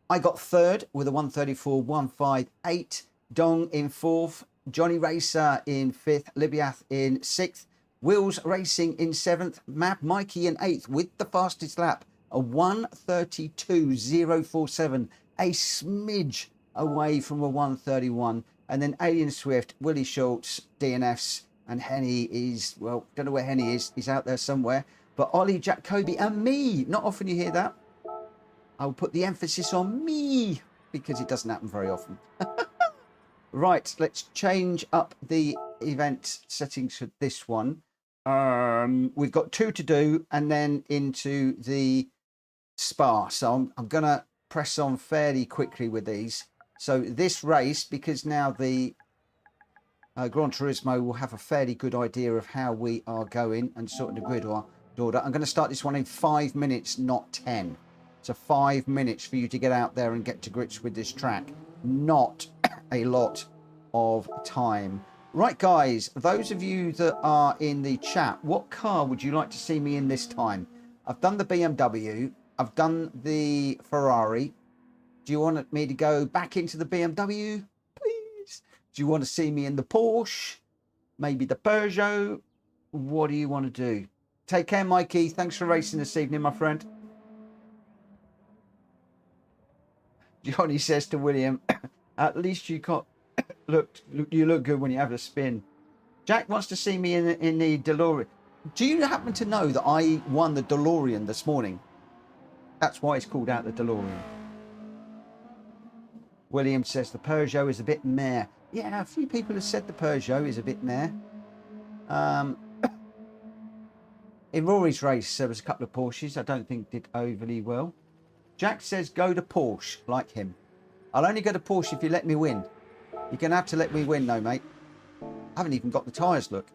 I got third with a 134.158. Dong in fourth. Johnny Racer in fifth. Libyath in sixth. Wheels Racing in seventh. Map Mikey in eighth with the fastest lap. A 132.047. A smidge away from a 131. And then Alien Swift, Willie Schultz, DNFs. And Henny is, well, don't know where Henny is. He's out there somewhere. But Ollie, Jack Kobe and me. Not often you hear that. I'll put the emphasis on me because it doesn't happen very often. Right, let's change up the event settings for this one. We've got 2 to do and then into the Spa. So I'm going to press on fairly quickly with these. So this race, because now the Gran Turismo will have a fairly good idea of how we are going and sort of the grid order. I'm going to start this one in 5 minutes, not 10. So 5 minutes for you to get out there and get to grips with this track. Not a lot of time. Right, guys, those of you that are in the chat, what car would you like to see me in this time? I've done the BMW. I've done the Ferrari. Do you want me to go back into the BMW? Please. Do you want to see me in the Porsche? Maybe the Peugeot? What do you want to do? Take care, Mikey. Thanks for racing this evening, my friend. Johnny says to William, at least you got you look good when you have a spin. Jack wants to see me in the DeLorean. Do you happen to know that I won the DeLorean this morning? That's why it's called out the DeLorean. William says the Peugeot is a bit meh. Yeah, a few people have said the Peugeot is a bit meh. In Rory's race, there was a couple of Porsches I don't think did overly well. Jack says go to Porsche, like him. I'll only go to Porsche if you let me win. You're going to have to let me win, though, mate. I haven't even got the tyres, look.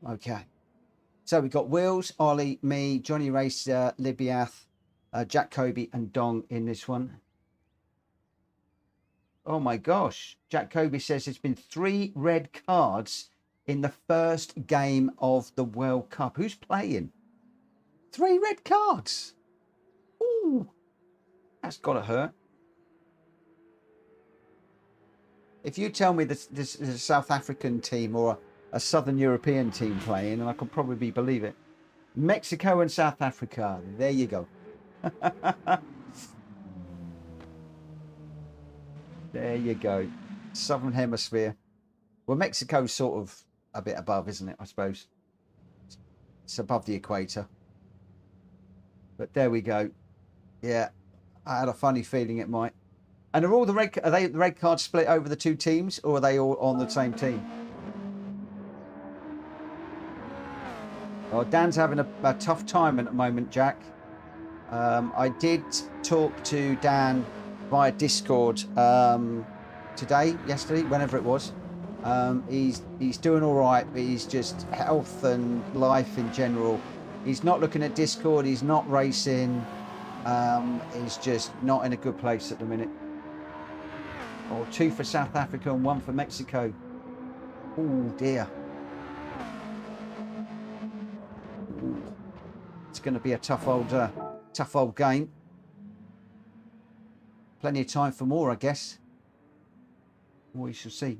Okay. So we've got Wills, Ollie, me, Johnny Racer, Libyath, Jack Kobe and Dong in this one. Oh my gosh. Jack Kobe says there's been 3 red cards in the first game of the World Cup. Who's playing? 3 red cards. Ooh, that's got to hurt. If you tell me this is a South African team or a Southern European team playing, and I could probably believe it. Mexico and South Africa. There you go. There you go. Southern Hemisphere. Well, Mexico's sort of a bit above, isn't it? I suppose. It's above the equator. But there we go. Yeah, I had a funny feeling it might. And are the red cards split over the 2 teams, or are they all on the same team? Oh, Dan's having a tough time at the moment, Jack. I did talk to Dan via Discord yesterday, whenever it was. He's doing all right, but he's just health and life in general. He's not looking at Discord. He's not racing. He's just not in a good place at the minute. Or 2 for South Africa and 1 for Mexico. Oh dear. Ooh. It's going to be a tough old game. Plenty of time for more, I guess. We shall see.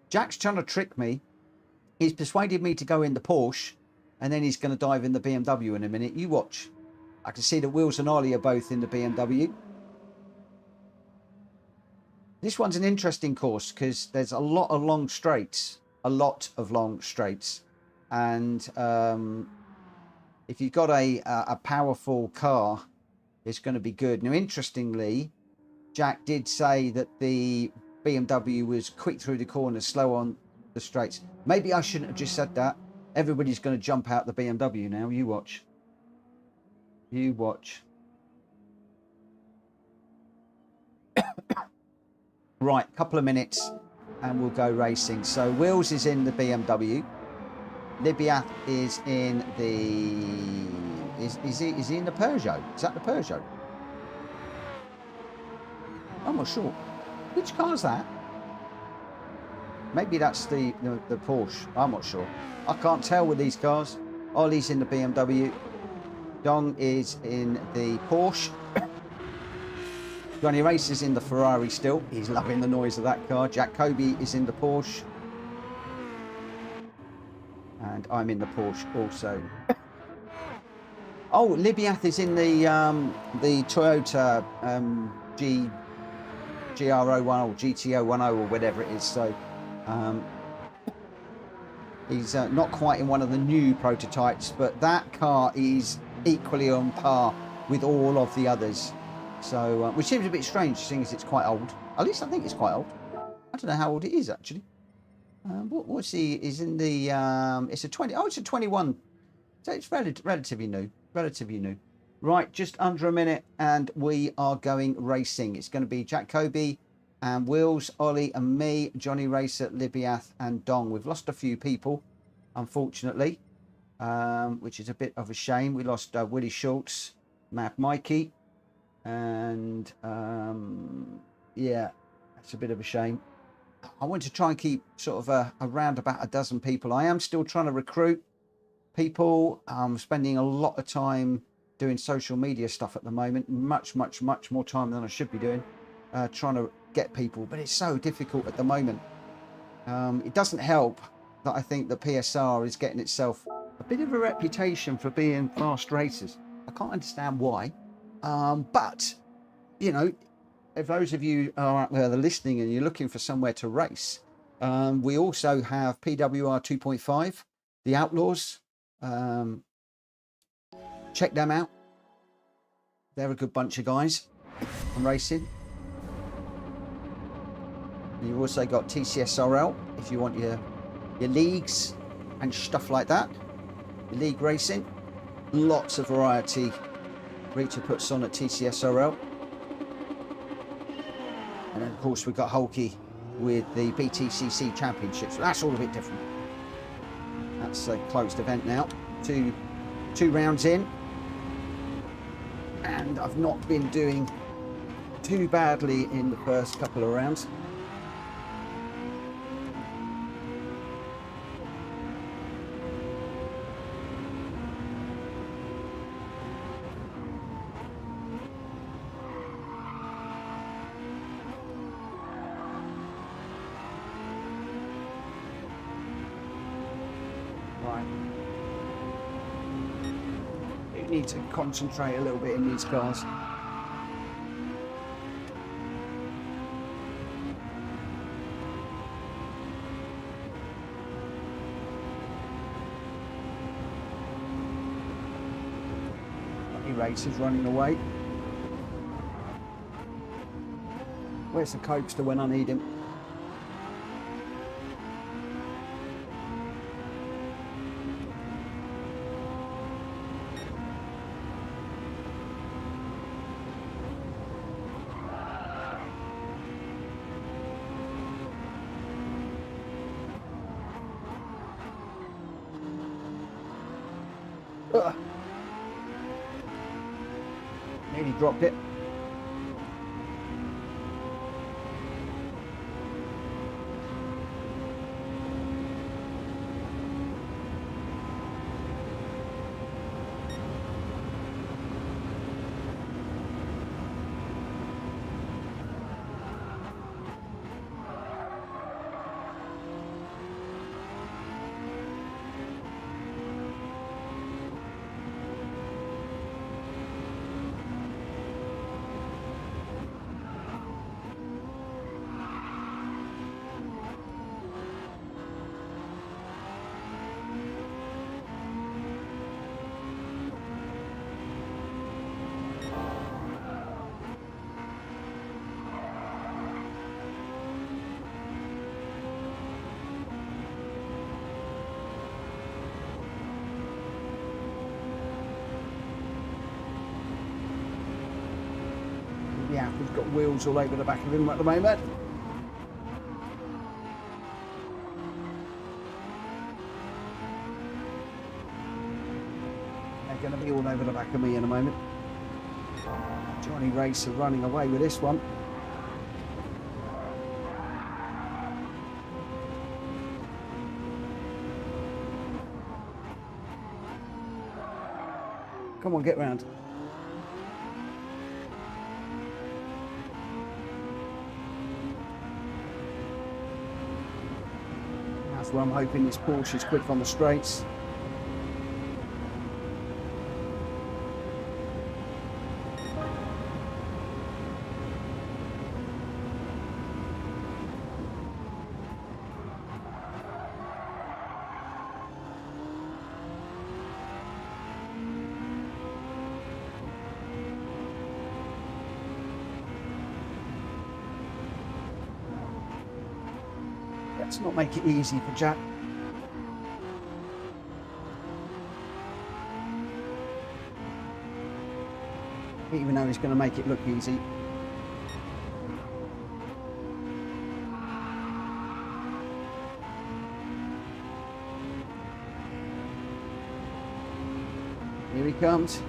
Jack's trying to trick me. He's persuaded me to go in the Porsche, and then he's going to dive in the BMW in a minute. You watch. I can see that Wills and Ollie are both in the BMW. This one's an interesting course because there's a lot of long straights. And if you've got a powerful car, it's going to be good. Now, interestingly, Jack did say that the BMW was quick through the corners, slow on the straights. Maybe I shouldn't have just said that. Everybody's going to jump out the BMW now. You watch. You watch. Right, couple of minutes and we'll go racing. So Wills is in the BMW. Libiath is in the... Is he in the Peugeot? Is that the Peugeot? I'm not sure. Which car is that? Maybe that's the Porsche. I'm not sure. I can't tell with these cars. Ollie's in the BMW. Dong is in the Porsche. Johnny Race is in the Ferrari still. He's loving the noise of that car. Jack Kobe is in the Porsche. And I'm in the Porsche also. Oh, Libiath is in the Toyota Gr.1 or GTO10 or whatever it is. So he's not quite in one of the new prototypes, but that car is equally on par with all of the others. So, which seems a bit strange, seeing as it's quite old. At least I think it's quite old. I don't know how old it is actually. What's he? Is in the? It's a 20. Oh, it's a 21. So it's relatively new. Relatively new. Right, just under a minute, and we are going racing. It's going to be Jack Kobe and Wills, Ollie, and me, Johnny Racer, Libiath, and Dong. We've lost a few people, unfortunately, which is a bit of a shame. We lost Willie Schultz, Mad Mikey. And yeah, that's a bit of a shame. I want to try and keep sort of around about a dozen people. I am still trying to recruit people. I'm spending a lot of time doing social media stuff at the moment, much more time than I should be doing, trying to get people, but it's so difficult at the moment. It doesn't help that I think the PSR is getting itself a bit of a reputation for being fast racers. I can't understand why. But, you know, if those of you are out there listening and you're looking for somewhere to race, we also have PWR 2.5, the Outlaws. Check them out. They're a good bunch of guys from racing. And you've also got TCSRL if you want your leagues and stuff like that. Your league racing. Lots of variety Rita puts on at TCSRL. And then of course we've got Hulky with the BTCC Championships. That's all a bit different. That's a closed event now. Two rounds in. And I've not been doing too badly in the first couple of rounds. Right. You need to concentrate a little bit in these cars. Racers running away. Where's the coaster when I need him? Ugh. Nearly dropped it. Yeah, we've got wheels all over the back of him at the moment. They're going to be all over the back of me in a moment. Johnny Racer running away with this one. Come on, get round. That's where I'm hoping this Porsche is quick on the straights. Let's not make it easy for Jack. Even though he's going to make it look easy. Here he comes.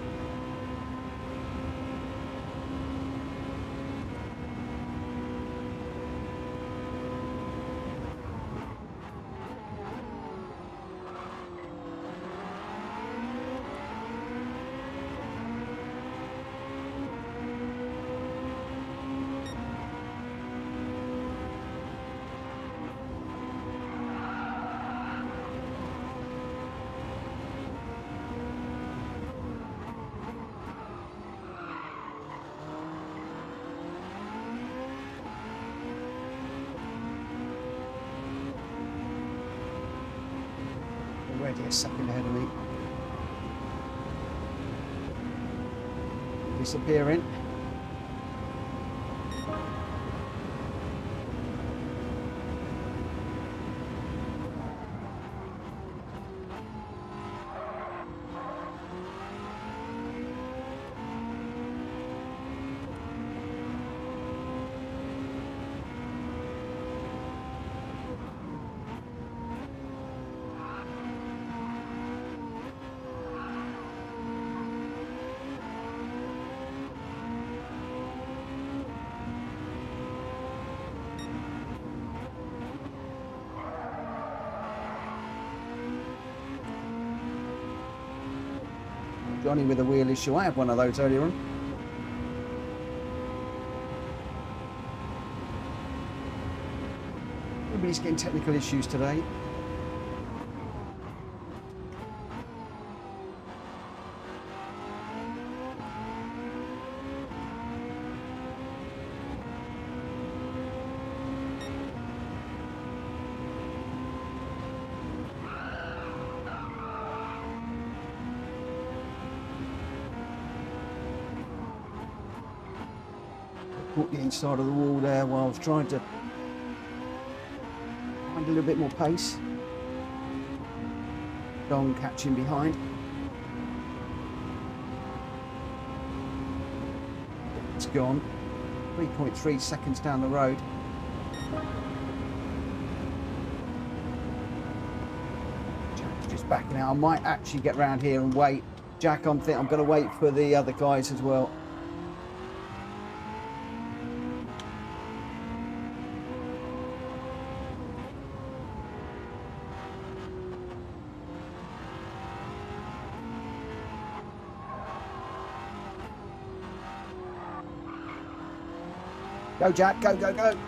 Already a second ahead of me. Disappearing. Johnny with a wheel issue. I had one of those earlier on. Everybody's getting technical issues today. caught the inside of the wall there while I was trying to find a little bit more pace. Dong catching behind. It's gone. 3.3 seconds down the road. Jack's just backing out. I might actually get round here and wait. Jack, I'm going to wait for the other guys as well. Go, Jack, go, go, go. So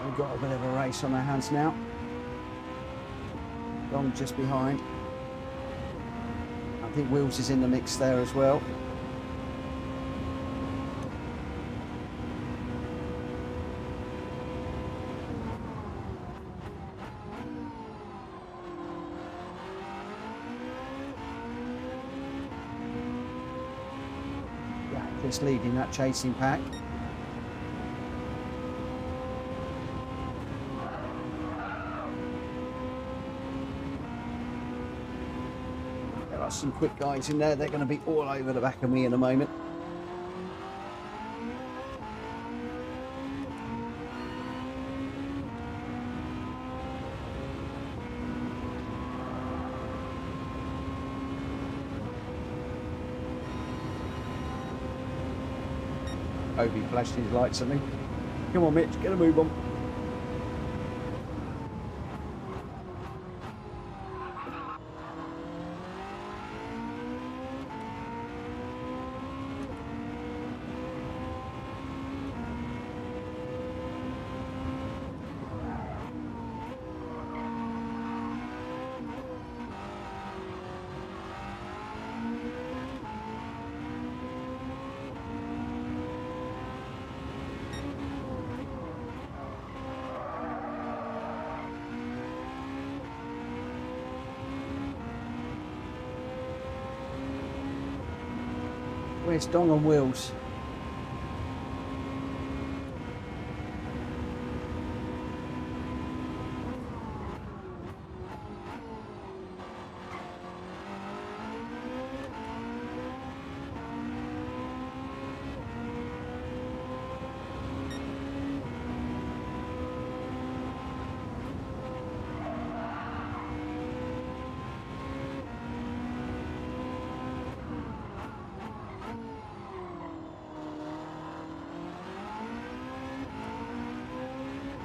we've got a bit of a race on our hands now. Dom just behind. I think Wills is in the mix there as well. Just leading that chasing pack. There are some quick guys in there. They're going to be all over the back of me in a moment. Obi flashed his lights at me. Come on, Mitch, get a move on. Where's Dong on wheels?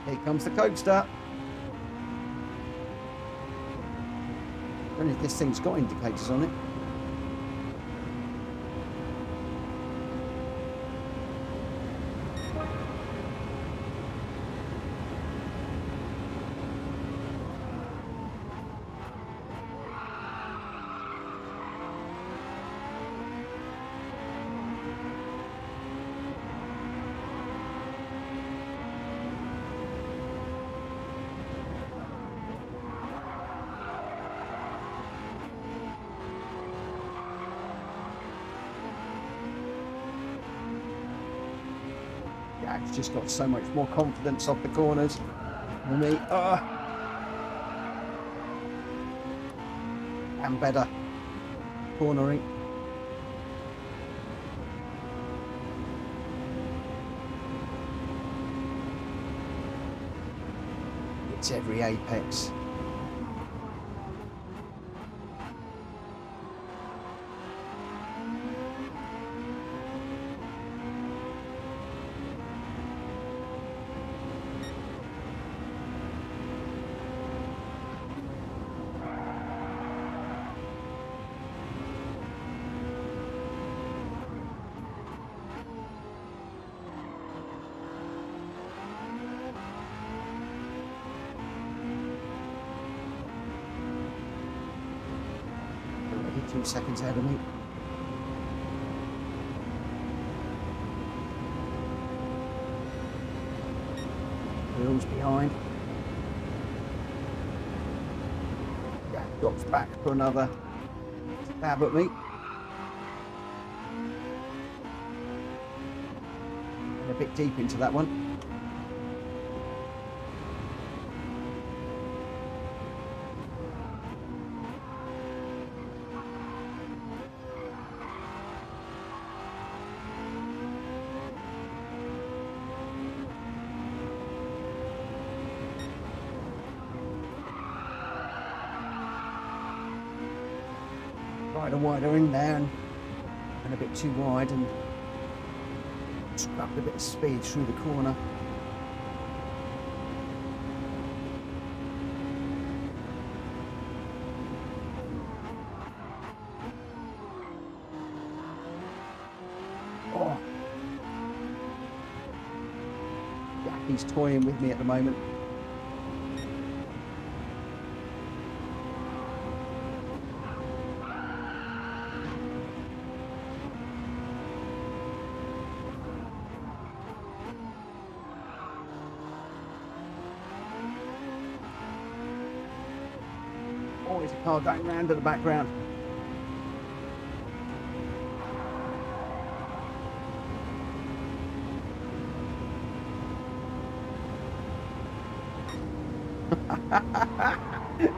Here comes the coaster. I don't know if this thing's got indicators on it. Jack's just got so much more confidence off the corners than me. And better cornering. It's every apex. Already 2 seconds ahead of me. Wheels behind. Yeah, drops back for another stab at me. And a bit deep into that one. Right, a wider in there and a bit too wide, and scrapped a bit of speed through the corner. Oh, yeah, he's toying with me at the moment. Oh, there's a car going round to the background.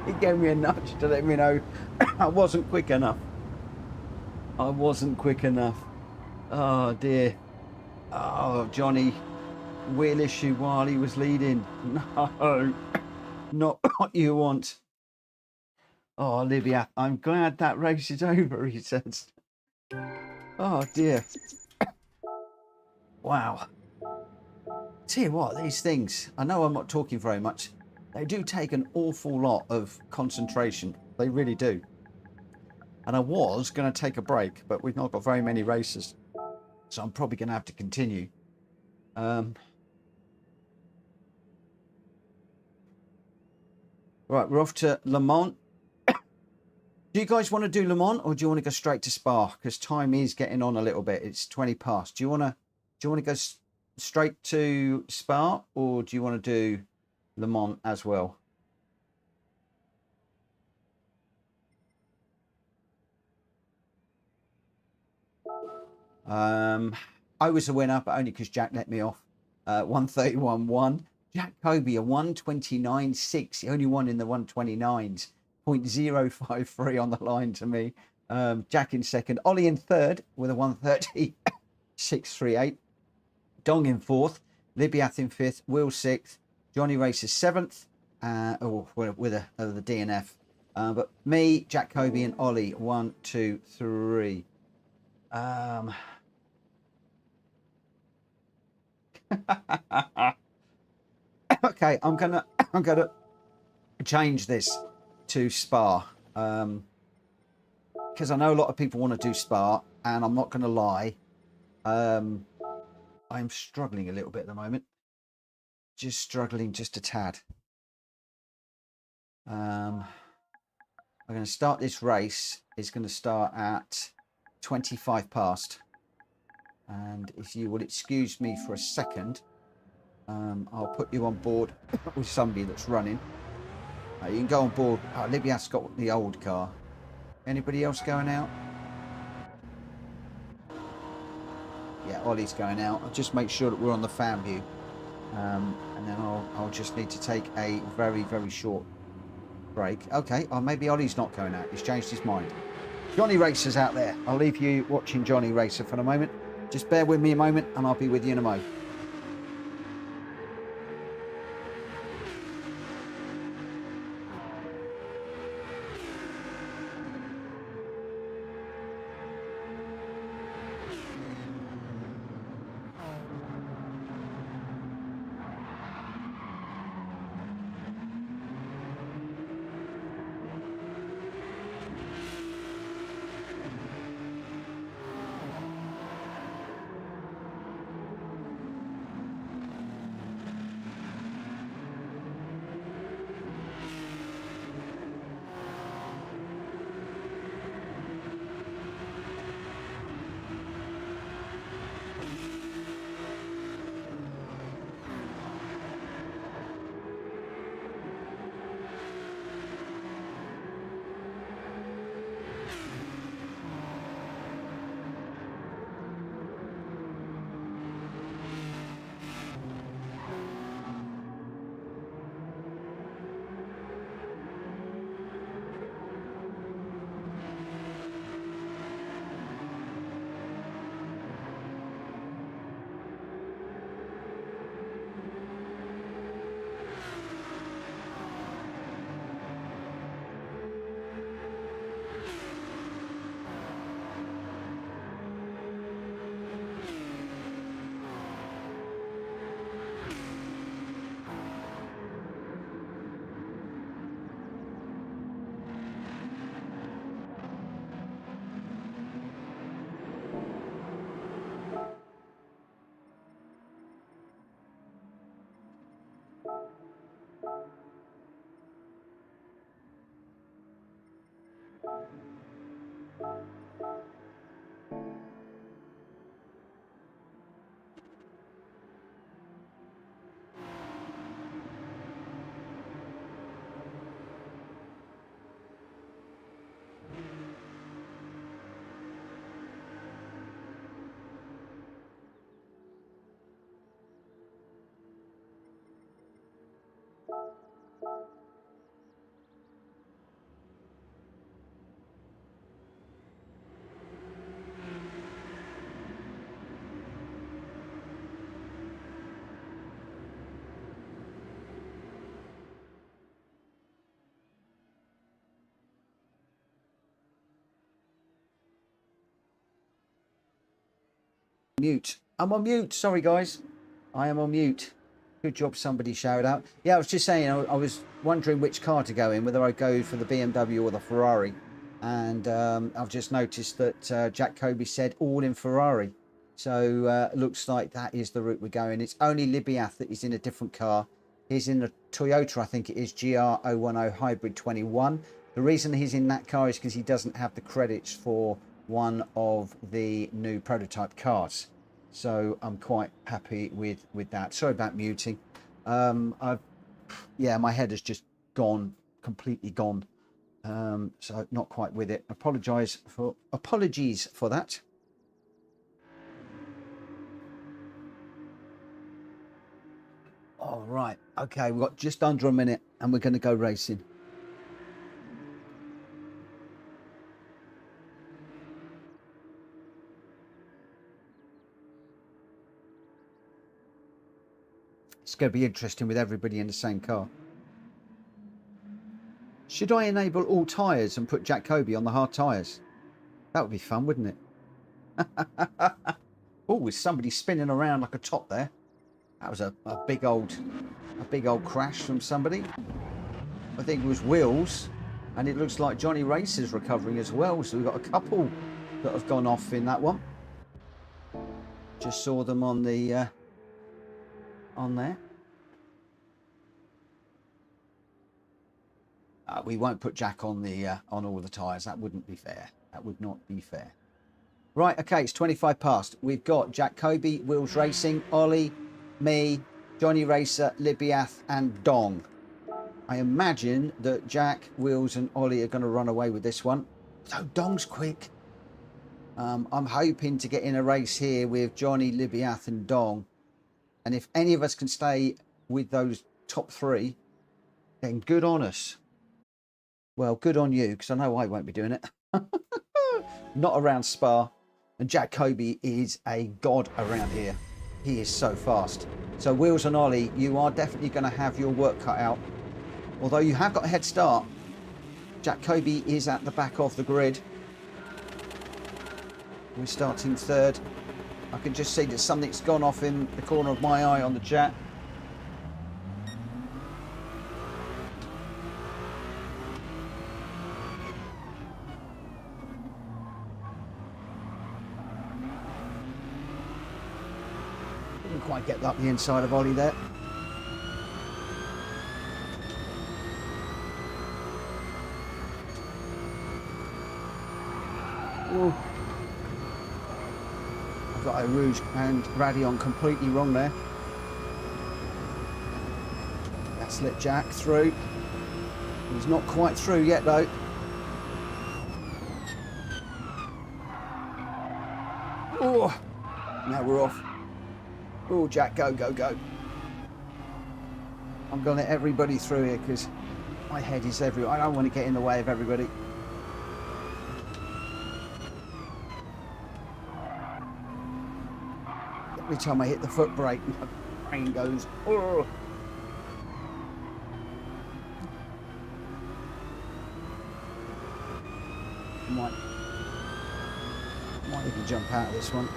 He gave me a nudge to let me know I wasn't quick enough. I wasn't quick enough. Oh dear. Oh, Johnny, wheel issue while he was leading. No, not what you want. Oh, Olivia, I'm glad that race is over, he says. Oh dear. Wow. Tell you what, these things, I know I'm not talking very much. They do take an awful lot of concentration. They really do. And I was going to take a break, but we've not got very many races. So I'm probably going to have to continue. Right, we're off to Le Mans. Do you guys want to do Le Mans, or do you want to go straight to Spa? Because time is getting on a little bit. It's 20 past. Do you want to go straight to Spa, or do you want to do Le Mans as well? I was a winner, but only because Jack let me off. 131.1. Jack Kobe, a 129.6. The only one in the 129s. 0.053 on the line to me. Jack in second. Ollie in third with a 130.638. Dong in fourth. Libiath in fifth. Will sixth. Johnny Races seventh. With the DNF. But me, Jack Kobe, and Ollie 1, 2, 3. Okay, I'm gonna change this to Spa, because I know a lot of people want to do Spa, and I'm not gonna lie, I'm struggling a little bit at the moment, just struggling just a tad. I'm going to start this race. It's going to start at 25 past, and if you will excuse me for a second, I'll put you on board with somebody that's running. You can go on board. Libya's got the old car. Anybody else going out? Yeah, Ollie's going out. I'll just make sure that we're on the fan view, and then I'll just need to take a very, very short break. Okay, maybe Ollie's not going out. He's changed his mind. Johnny Racer's out there. I'll leave you watching Johnny Racer for a moment. Just bear with me a moment, and I'll be with you in a moment. Mute. I'm on mute. Sorry, guys. I am on mute. Good job, somebody shouted out. Yeah, I was just saying, I was wondering which car to go in, whether I go for the BMW or the Ferrari. And I've just noticed that Jack Kobe said all in Ferrari. So looks like that is the route we're going. It's only Libiath that is in a different car. He's in a Toyota, I think it is, Gr.10 Hybrid 21. The reason he's in that car is because he doesn't have the credits for one of the new prototype cars. So I'm quite happy with that. Sorry about muting. Yeah, my head has just gone, completely gone. So not quite with it. Apologies for that. All right. Okay, we've got just under a minute and we're going to go racing. It's going to be interesting with everybody in the same car. Should I enable all tyres and put Jack Kobe on the hard tyres? That would be fun, wouldn't it? Oh, with somebody spinning around like a top there. That was a big old crash from somebody. I think it was Wheels, and it looks like Johnny Race is recovering as well. So we've got a couple that have gone off in that one. Just saw them on the on there. We won't put Jack on the on all the tyres. That wouldn't be fair. That would not be fair. Right, okay, it's 25 past. We've got Jack Kobe, Wheels Racing, Ollie, me, Johnny Racer, Libiath, and Dong. I imagine that Jack, Wheels, and Ollie are going to run away with this one. So Dong's quick. I'm hoping to get in a race here with Johnny, Libiath, and Dong. And if any of us can stay with those top three, then good on us. Well, good on you, because I know I won't be doing it. Not around Spa. And Jack Kobe is a god around here. He is so fast. So Wheels and Ollie, you are definitely going to have your work cut out. Although you have got a head start. Jack Kobe is at the back of the grid. We're starting third. I can just see that something's gone off in the corner of my eye on the chat. Didn't quite get up the inside of Ollie there. Ooh. I've got a Rouge and Radion completely wrong there. That's let Jack through. He's not quite through yet though. Oh, now we're off. Oh, Jack, go, go, go. I'm going to let everybody through here because my head is everywhere. I don't want to get in the way of everybody. Every time I hit the foot brake, my brain goes, oh. Might even jump out of this one.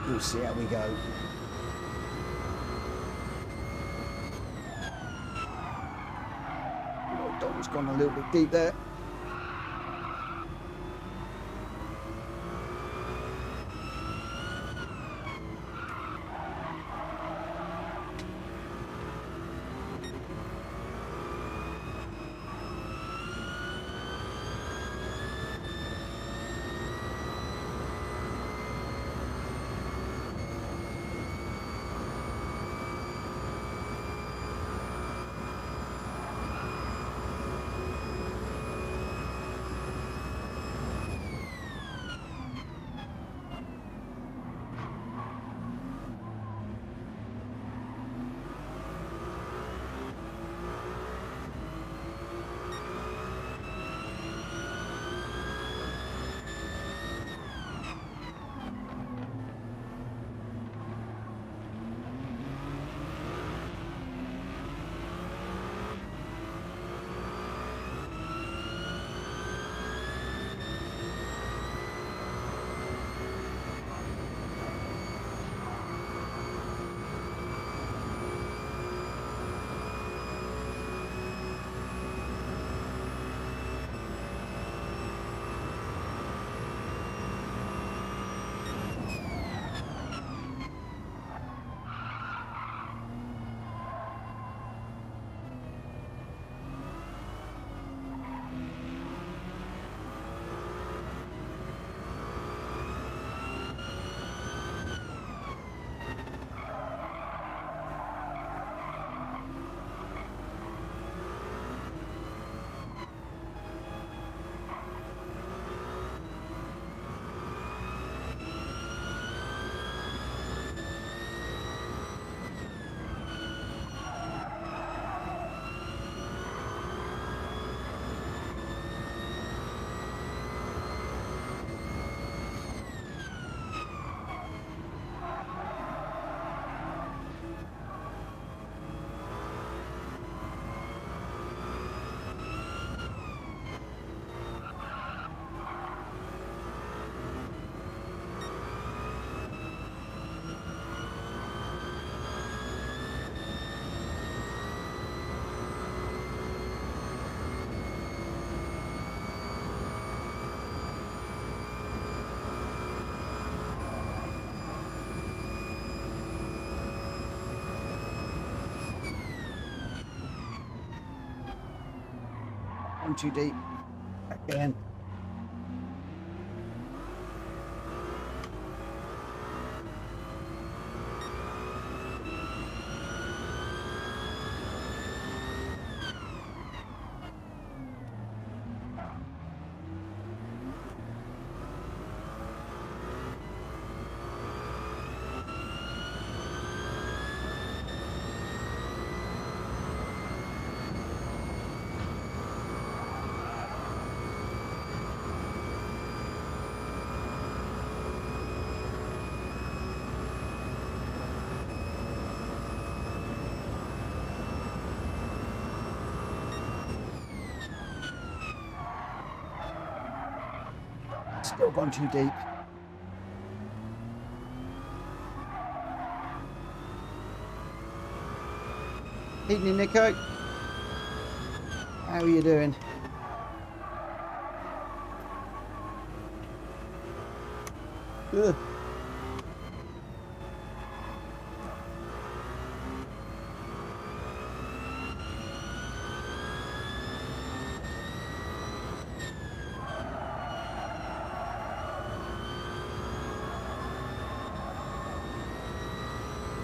We'll see how we go. Oh, Don's gone a little bit deep there. going too deep. Again. Still gone too deep. Evening, Nico. How are you doing? Good.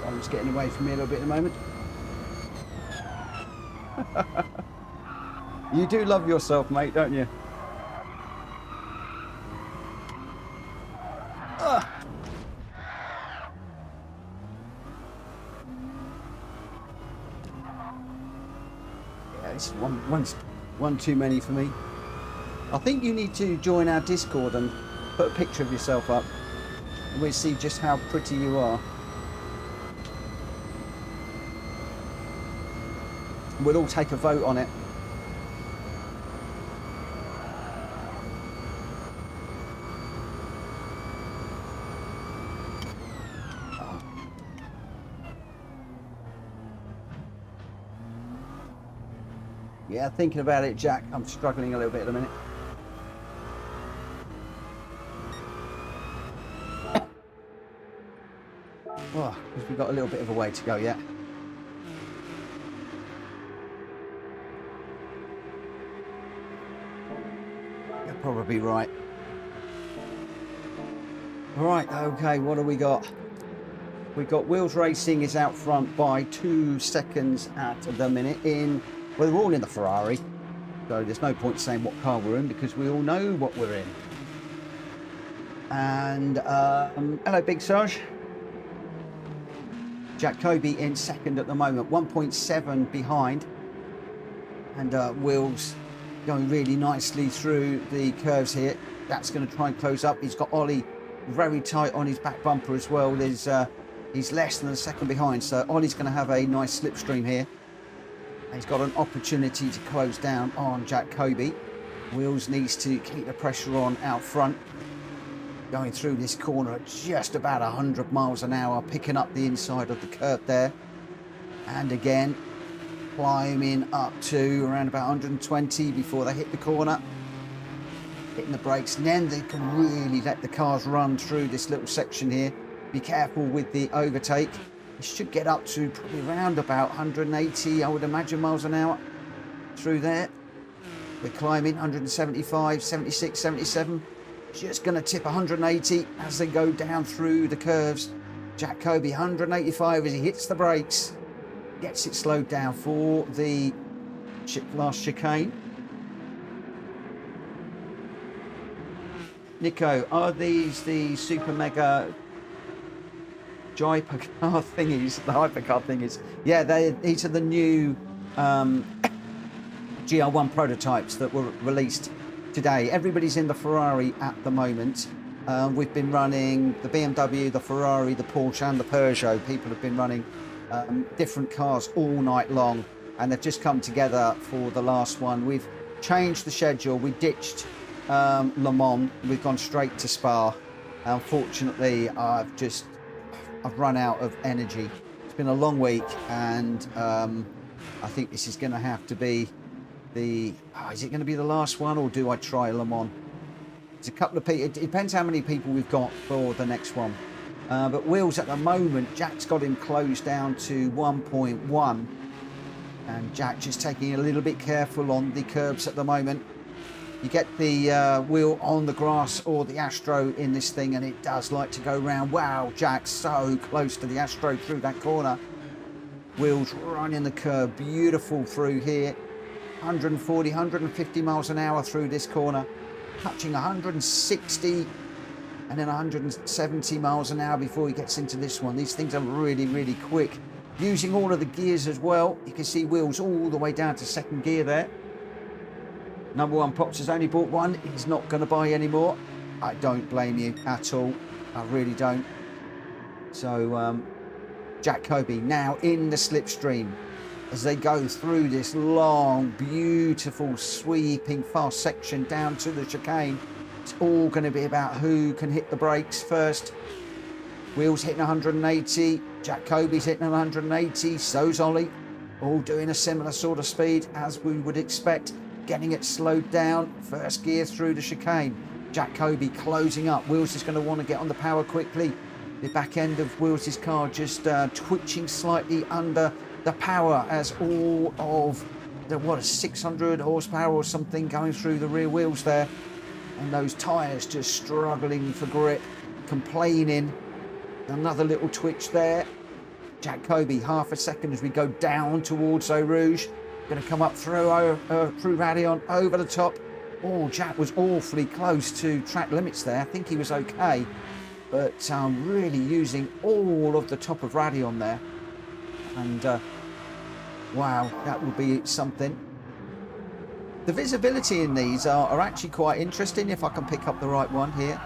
I'm just getting away from me a little bit at the moment. You do love yourself, mate, don't you? Yeah, this is one too many for me. I think you need to join our Discord and put a picture of yourself up, and we'll see just how pretty you are. We'll all take a vote on it. Yeah, thinking about it, Jack, I'm struggling a little bit at the minute. Oh, because we've got a little bit of a way to go yet. You're probably right. Right, okay, what do we got? We've got Wheels Racing is out front by 2 seconds at the minute in... Well, we're all in the Ferrari, so there's no point saying what car we're in because we all know what we're in. And hello, Big Sarge. Jacoby in second at the moment, 1.7 behind. And Will's going really nicely through the curves here. That's going to try and close up. He's got Ollie very tight on his back bumper as well. He's less than a second behind, so Ollie's going to have a nice slipstream here. He's got an opportunity to close down on Jacoby. Wheels needs to keep the pressure on out front. Going through this corner at just about 100 miles an hour, picking up the inside of the curb there. And again, climbing up to around about 120 before they hit the corner. Hitting the brakes, and then they can really let the cars run through this little section here. Be careful with the overtake. It should get up to probably around about 180, I would imagine, miles an hour through there. We're climbing 175, 76, 77. Just going to tip 180 as they go down through the curves. Jacoby 185 as he hits the brakes. Gets it slowed down for the last chicane. Nico, are these the super mega hypercar thingies? The hypercar thingies. Yeah, these are the new Gr.1 prototypes that were released today. Everybody's in the Ferrari at the moment. We've been running the BMW, the Ferrari, the Porsche and the Peugeot. People have been running different cars all night long, and they've just come together for the last one. We've changed the schedule. We ditched Le Mans. We've gone straight to Spa. Unfortunately, I've run out of energy. It's been a long week, and I think this is going to have to be is it going to be the last one, or do I try Le Mans? It's a couple of people. It depends how many people we've got for the next one. But Wheels at the moment, Jack's got him closed down to 1.1. And Jack just taking a little bit careful on the curbs at the moment. You get the wheel on the grass or the Astro in this thing, and it does like to go round. Wow, Jack's so close to the Astro through that corner. Wheels running the curb, beautiful through here. 140, 150 miles an hour through this corner, touching 160 and then 170 miles an hour before he gets into this one. These things are really, really quick. Using all of the gears as well. You can see wheels all the way down to second gear there. Number one Pops has only bought one. He's not going to buy any more. I don't blame you at all. I really don't. So Jack Kobe now in the slipstream as they go through this long, beautiful, sweeping, fast section down to the chicane. It's all going to be about who can hit the brakes first. Wheels hitting 180. Jack Kobe's hitting 180. So's Ollie. All doing a similar sort of speed as we would expect. Getting it slowed down. First gear through the chicane. Jack Kobe closing up. Wheels is going to want to get on the power quickly. The back end of Wheels' car just twitching slightly under the power as all of the 600 horsepower or something going through the rear wheels there, and those tyres just struggling for grip, complaining. Another little twitch there. Jack Kobe half a second as we go down towards Eau Rouge. Going to come up through Radion over the top. Oh, Jack was awfully close to track limits there. I think he was okay, but really using all of the top of Radion there. And wow, that would be something. The visibility in these are actually quite interesting, if I can pick up the right one here.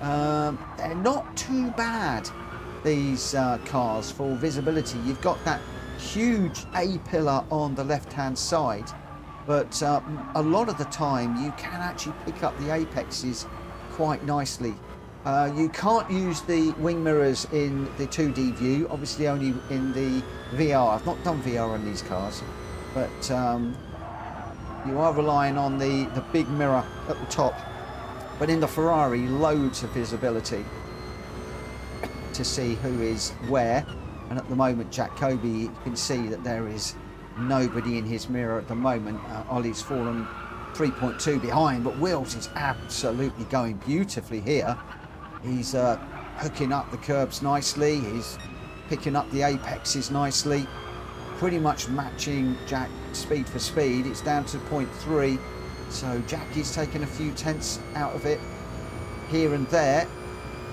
They're not too bad, these cars, for visibility. You've got that huge A-pillar on the left-hand side, but a lot of the time you can actually pick up the apexes quite nicely. You can't use the wing mirrors in the 2D view, obviously only in the VR. I've not done VR on these cars, but you are relying on the big mirror at the top. But in the Ferrari, loads of visibility to see who is where. And at the moment, Jack Kobe, you can see that there is nobody in his mirror at the moment. Ollie's fallen 3.2 behind, but Wills is absolutely going beautifully here. He's hooking up the curbs nicely. He's picking up the apexes nicely. Pretty much matching Jack speed for speed. It's down to 0.3. So Jackie's taking a few tenths out of it here and there.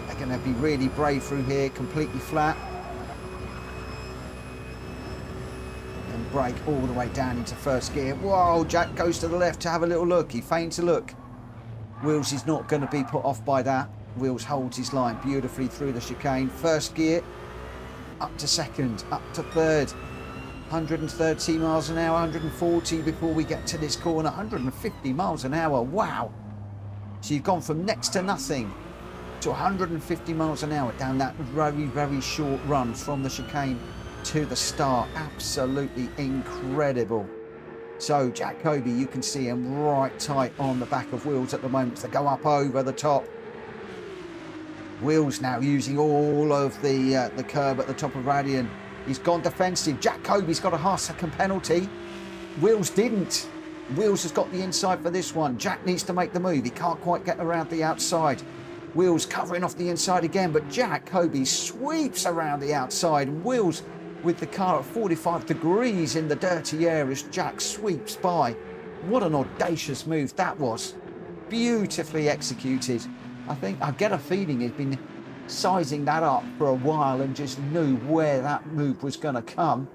They're going to be really brave through here, completely flat. And brake all the way down into first gear. Whoa, Jack goes to the left to have a little look. He feigns a look. Wills is not going to be put off by that. Wills holds his line beautifully through the chicane. First gear, up to second, up to third. 130 miles an hour, 140 before we get to this corner. 150 miles an hour, wow. So you've gone from next to nothing to 150 miles an hour down that very, very short run from the chicane to the start. Absolutely incredible. So Jack Kobe, you can see him right tight on the back of Wills at the moment to go up over the top. Wills now using all of the curb at the top of Radion. He's gone defensive. Jack Kobe's got a half-second penalty. Wills didn't. Wills has got the inside for this one. Jack needs to make the move. He can't quite get around the outside. Wills covering off the inside again, but Jack Kobe sweeps around the outside. Wills with the car at 45 degrees in the dirty air as Jack sweeps by. What an audacious move that was. Beautifully executed. I get a feeling he's been sizing that up for a while and just knew where that move was going to come.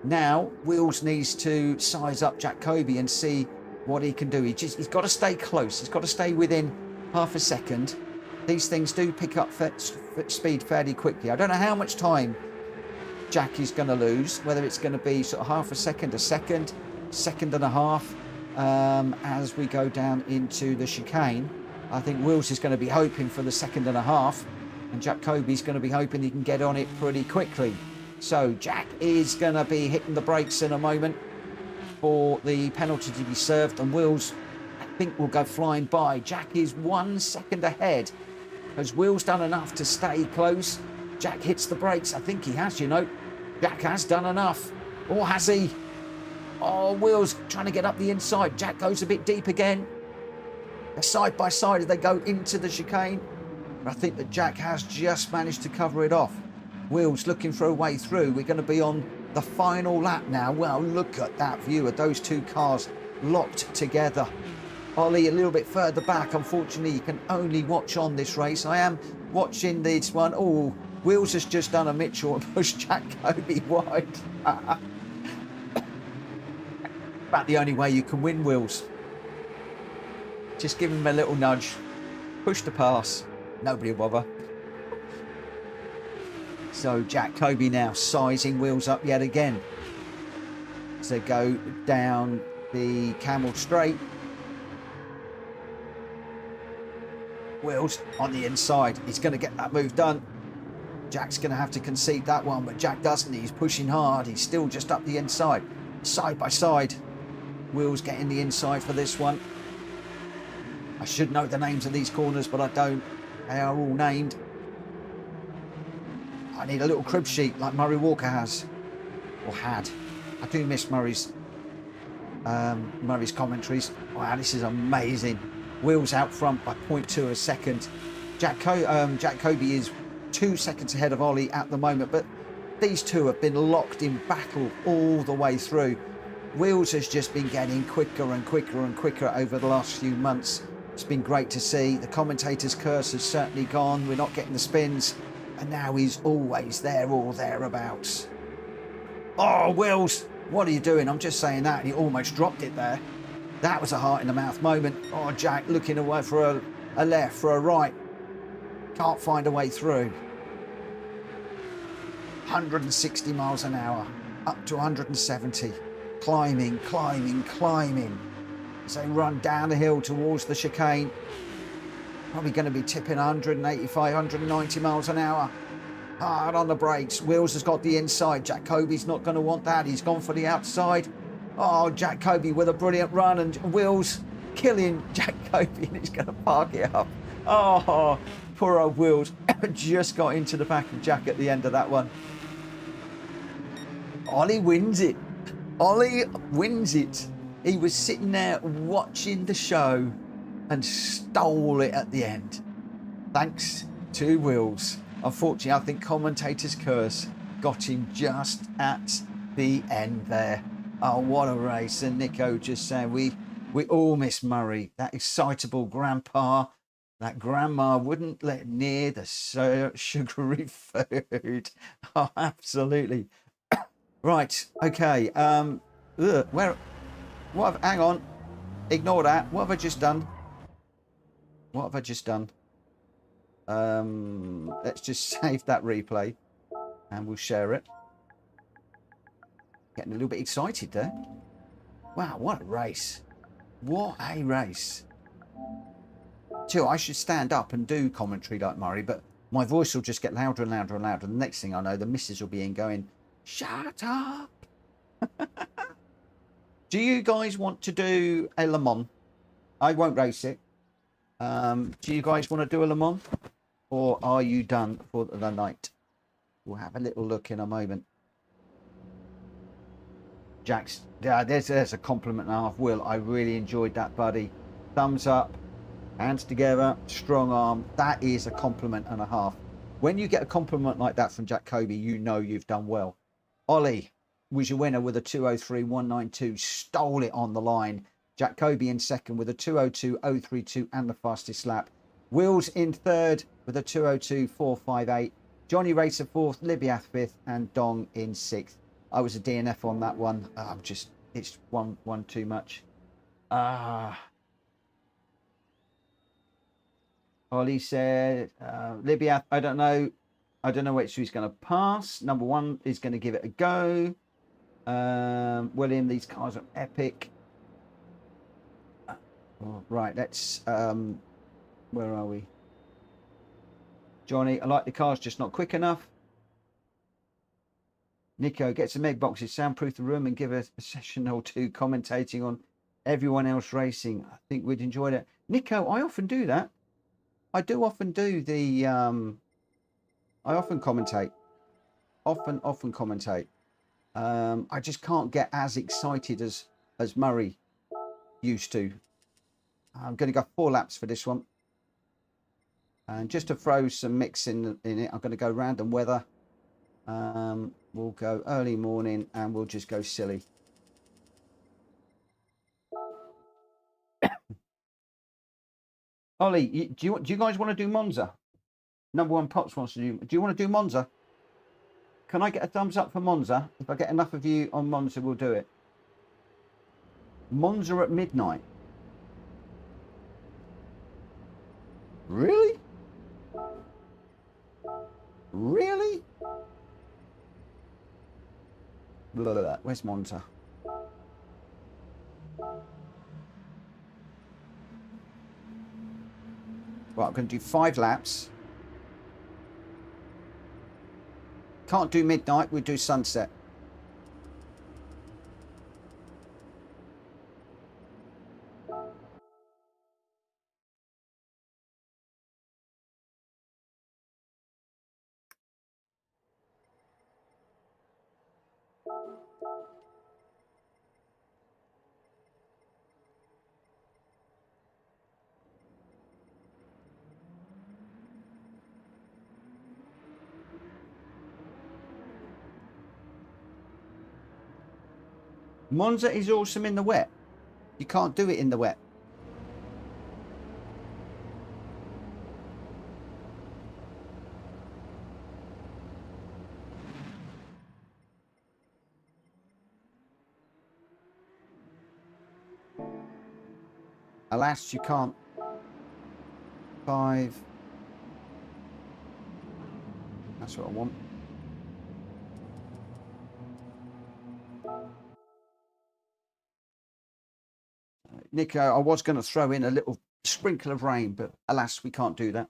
Now Wills needs to size up Jack Kobe and see what he can do. He's got to stay close. He's got to stay within half a second. These things do pick up speed fairly quickly. I don't know how much time Jack is going to lose, whether it's going to be sort of half a second, second and a half as we go down into the chicane. I think Wills is going to be hoping for the second and a half, and Jack Kobe's going to be hoping he can get on it pretty quickly. So Jack is going to be hitting the brakes in a moment for the penalty to be served, and Wills, I think, will go flying by. Jack is 1 second ahead. Has Wills done enough to stay close? Jack hits the brakes. I think he has, you know. Jack has done enough. Or has he? Oh, Will's trying to get up the inside. Jack goes a bit deep again. They're side by side as they go into the chicane. But I think that Jack has just managed to cover it off. Will's looking for a way through. We're going to be on the final lap now. Well, look at that view of those two cars locked together. Ollie a little bit further back. Unfortunately, you can only watch on this race. I am watching this one. Oh, Wills has just done a Mitchell and pushed Jack Kobe wide. About the only way you can win, Wills. Just give him a little nudge. Push the pass. Nobody will bother. So Jack Kobe now sizing Wills up yet again. As they go down the Camel Straight. Wills on the inside. He's going to get that move done. Jack's going to have to concede that one, but Jack doesn't. He's pushing hard. He's still just up the inside. Side by side. Wills getting the inside for this one. I should know the names of these corners, but I don't. They are all named. I need a little crib sheet like Murray Walker has. Or had. I do miss Murray's commentaries. Wow, this is amazing. Wills out front by 0.2 a second. Jack Kobe is 2 seconds ahead of Ollie at the moment, but these two have been locked in battle all the way through. Wills has just been getting quicker and quicker and quicker over the last few months. It's been great to see. The commentator's curse has certainly gone. We're not getting the spins, and now he's always there or thereabouts. Oh, Wills, what are you doing? I'm just saying that. He almost dropped it there. That was a heart in the mouth moment. Oh, Jack looking away for a left, for a right. Can't find a way through. 160 miles an hour, up to 170. Climbing, climbing, climbing. As they run down the hill towards the chicane. Probably going to be tipping 185, 190 miles an hour. Hard on the brakes. Wills has got the inside. Jack Kobe's not going to want that. He's gone for the outside. Oh, Jack Kobe with a brilliant run, and Wills killing Jack Kobe, and he's going to park it up. Oh, poor old Wills just got into the back of Jack at the end of that one. Ollie wins it. Ollie wins it. He was sitting there watching the show and stole it at the end. Thanks to Wills. Unfortunately, I think commentator's curse got him just at the end there. Oh, what a race. And Nico just saying, we all miss Murray. That excitable grandpa, that grandma wouldn't let near the sugary food. Oh, absolutely. Right, okay. Hang on. Ignore that. What have I just done? What have I just done? Let's just save that replay and we'll share it. Getting a little bit excited there. Wow, what a race. What a race. I should stand up and do commentary like Murray, but my voice will just get louder and louder and louder. The next thing I know, the missus will be in going, shut up. Do you guys want to do a Le Mans? I won't race it. Do you guys want to do a Le Mans? Or are you done for the night? We'll have a little look in a moment. Jack's, yeah, there's a compliment and a half. Will, I really enjoyed that, buddy. Thumbs up, hands together, strong arm. That is a compliment and a half. When you get a compliment like that from Jack Kobe, you know you've done well. Ollie was your winner with a 2:03.192, stole it on the line. Jack Kobe in second with a 2:02.032 and the fastest lap. Wills in third with a 2:02.458. Johnny Racer fourth, Libyath fifth, and Dong in sixth. I was a DNF on that one. It's one too much. Ollie said, Libyath, I don't know which he's going to pass. Number one is going to give it a go. William, these cars are epic. Right, let's, where are we? Johnny, I like the cars, just not quick enough. Nico, get some egg boxes, soundproof the room, and give a session or two commentating on everyone else racing. I think we'd enjoy that. Nico, I often do that. I do often do the, I often commentate. Often commentate. I just can't get as excited as Murray used to. I'm going to go 4 laps for this one. And just to throw some mix in it, I'm going to go random weather. We'll go early morning and we'll just go silly. Ollie, do you guys want to do Monza? Number one Pops wants to do. Do you want to do Monza? Can I get a thumbs up for Monza? If I get enough of you on Monza, we'll do it. Monza at midnight. Really? Really? Blah, blah, blah. Where's Monza? Well, I'm going to do 5 laps. Can't do midnight, we'll do sunset. Monza is awesome in the wet. You can't do it in the wet. Alas, you can't. 5. That's what I want. Nico, I was going to throw in a little sprinkle of rain, but alas, we can't do that.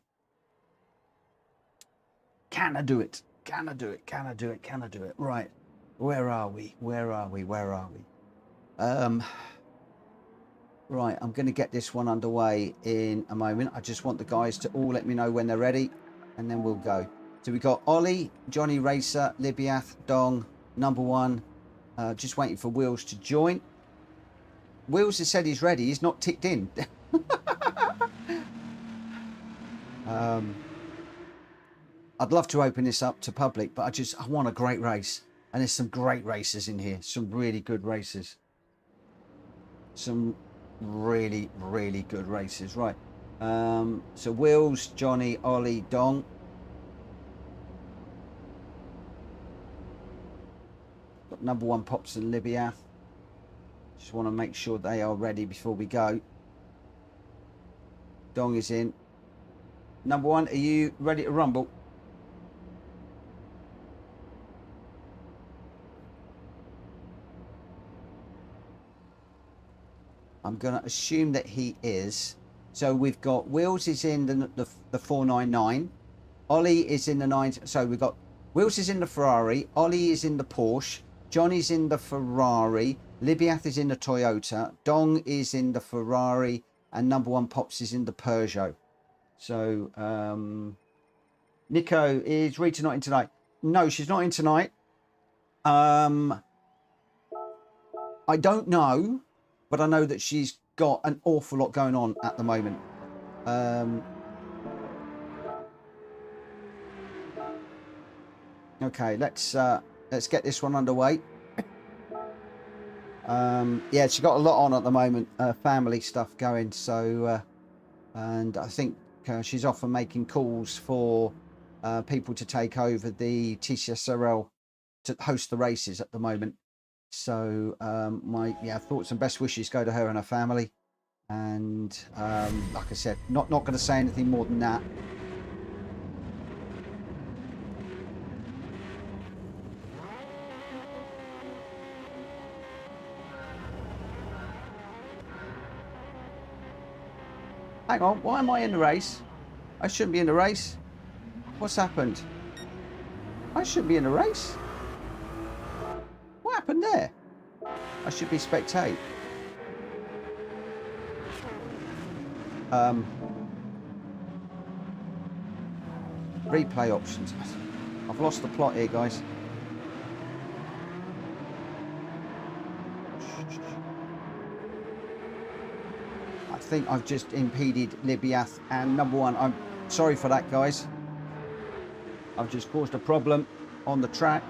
Can I do it? Can I do it? Can I do it? Can I do it? Right. Where are we? Where are we? Where are we? Right, I'm going to get this one underway in a moment. I just want the guys to all let me know when they're ready, and then we'll go. So we've got Ollie, Johnny Racer, Libiath, Dong, number 1. Just waiting for Wheels to join. Wheels has said he's ready. He's not ticked in. I'd love to open this up to public, but I want a great race. And there's some great racers in here. Some really good racers. Some really, really good races. Right. So Wheels, Johnny, Ollie, Dong. Got number 1 Pops and Libiath. Just want to make sure they are ready before we go. Dong is in. Number 1, are you ready to rumble? I'm going to assume that he is. So we've got Wheels is in the 499. Ollie is in the 9. So we've got Wheels is in the Ferrari. Ollie is in the Porsche. Johnny's in the Ferrari. Libiath is in the Toyota. Dong is in the Ferrari. And number 1 Pops is in the Peugeot. So Nico, is Rita not in tonight? No, she's not in tonight. I don't know, but I know that she's got an awful lot going on at the moment. Okay, let's get this one underway. Yeah, she's got a lot on at the moment, family stuff going. So, and I think she's often making calls for people to take over the TCSRL to host the races at the moment. So, my thoughts and best wishes go to her and her family. And like I said, not going to say anything more than that. Hang on, why am I in the race? I shouldn't be in the race. What's happened? I shouldn't be in the race. What happened there? I should be spectate. Replay options. I've lost the plot here, guys. think I've just impeded Libiath, and number one, I'm sorry for that, guys. I've just caused a problem on the track.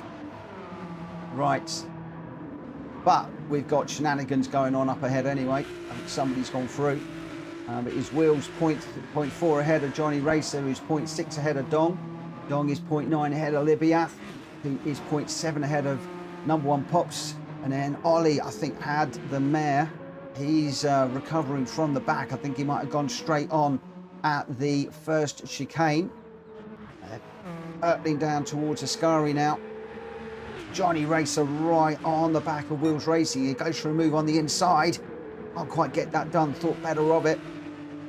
Right. But we've got shenanigans going on up ahead anyway. I think somebody's gone through. But his wheel's 0.4 ahead of Johnny Racer, who's 0.6 ahead of Dong. Dong is 0.9 ahead of Libiath, who is 0.7 ahead of number one Pops. And then Ollie, I think, had the mare. He's recovering from the back. I think he might have gone straight on at the first chicane. Hurtling down towards Ascari now. Johnny Racer right on the back of Wills Racing. He goes for a move on the inside. Can't quite get that done. Thought better of it.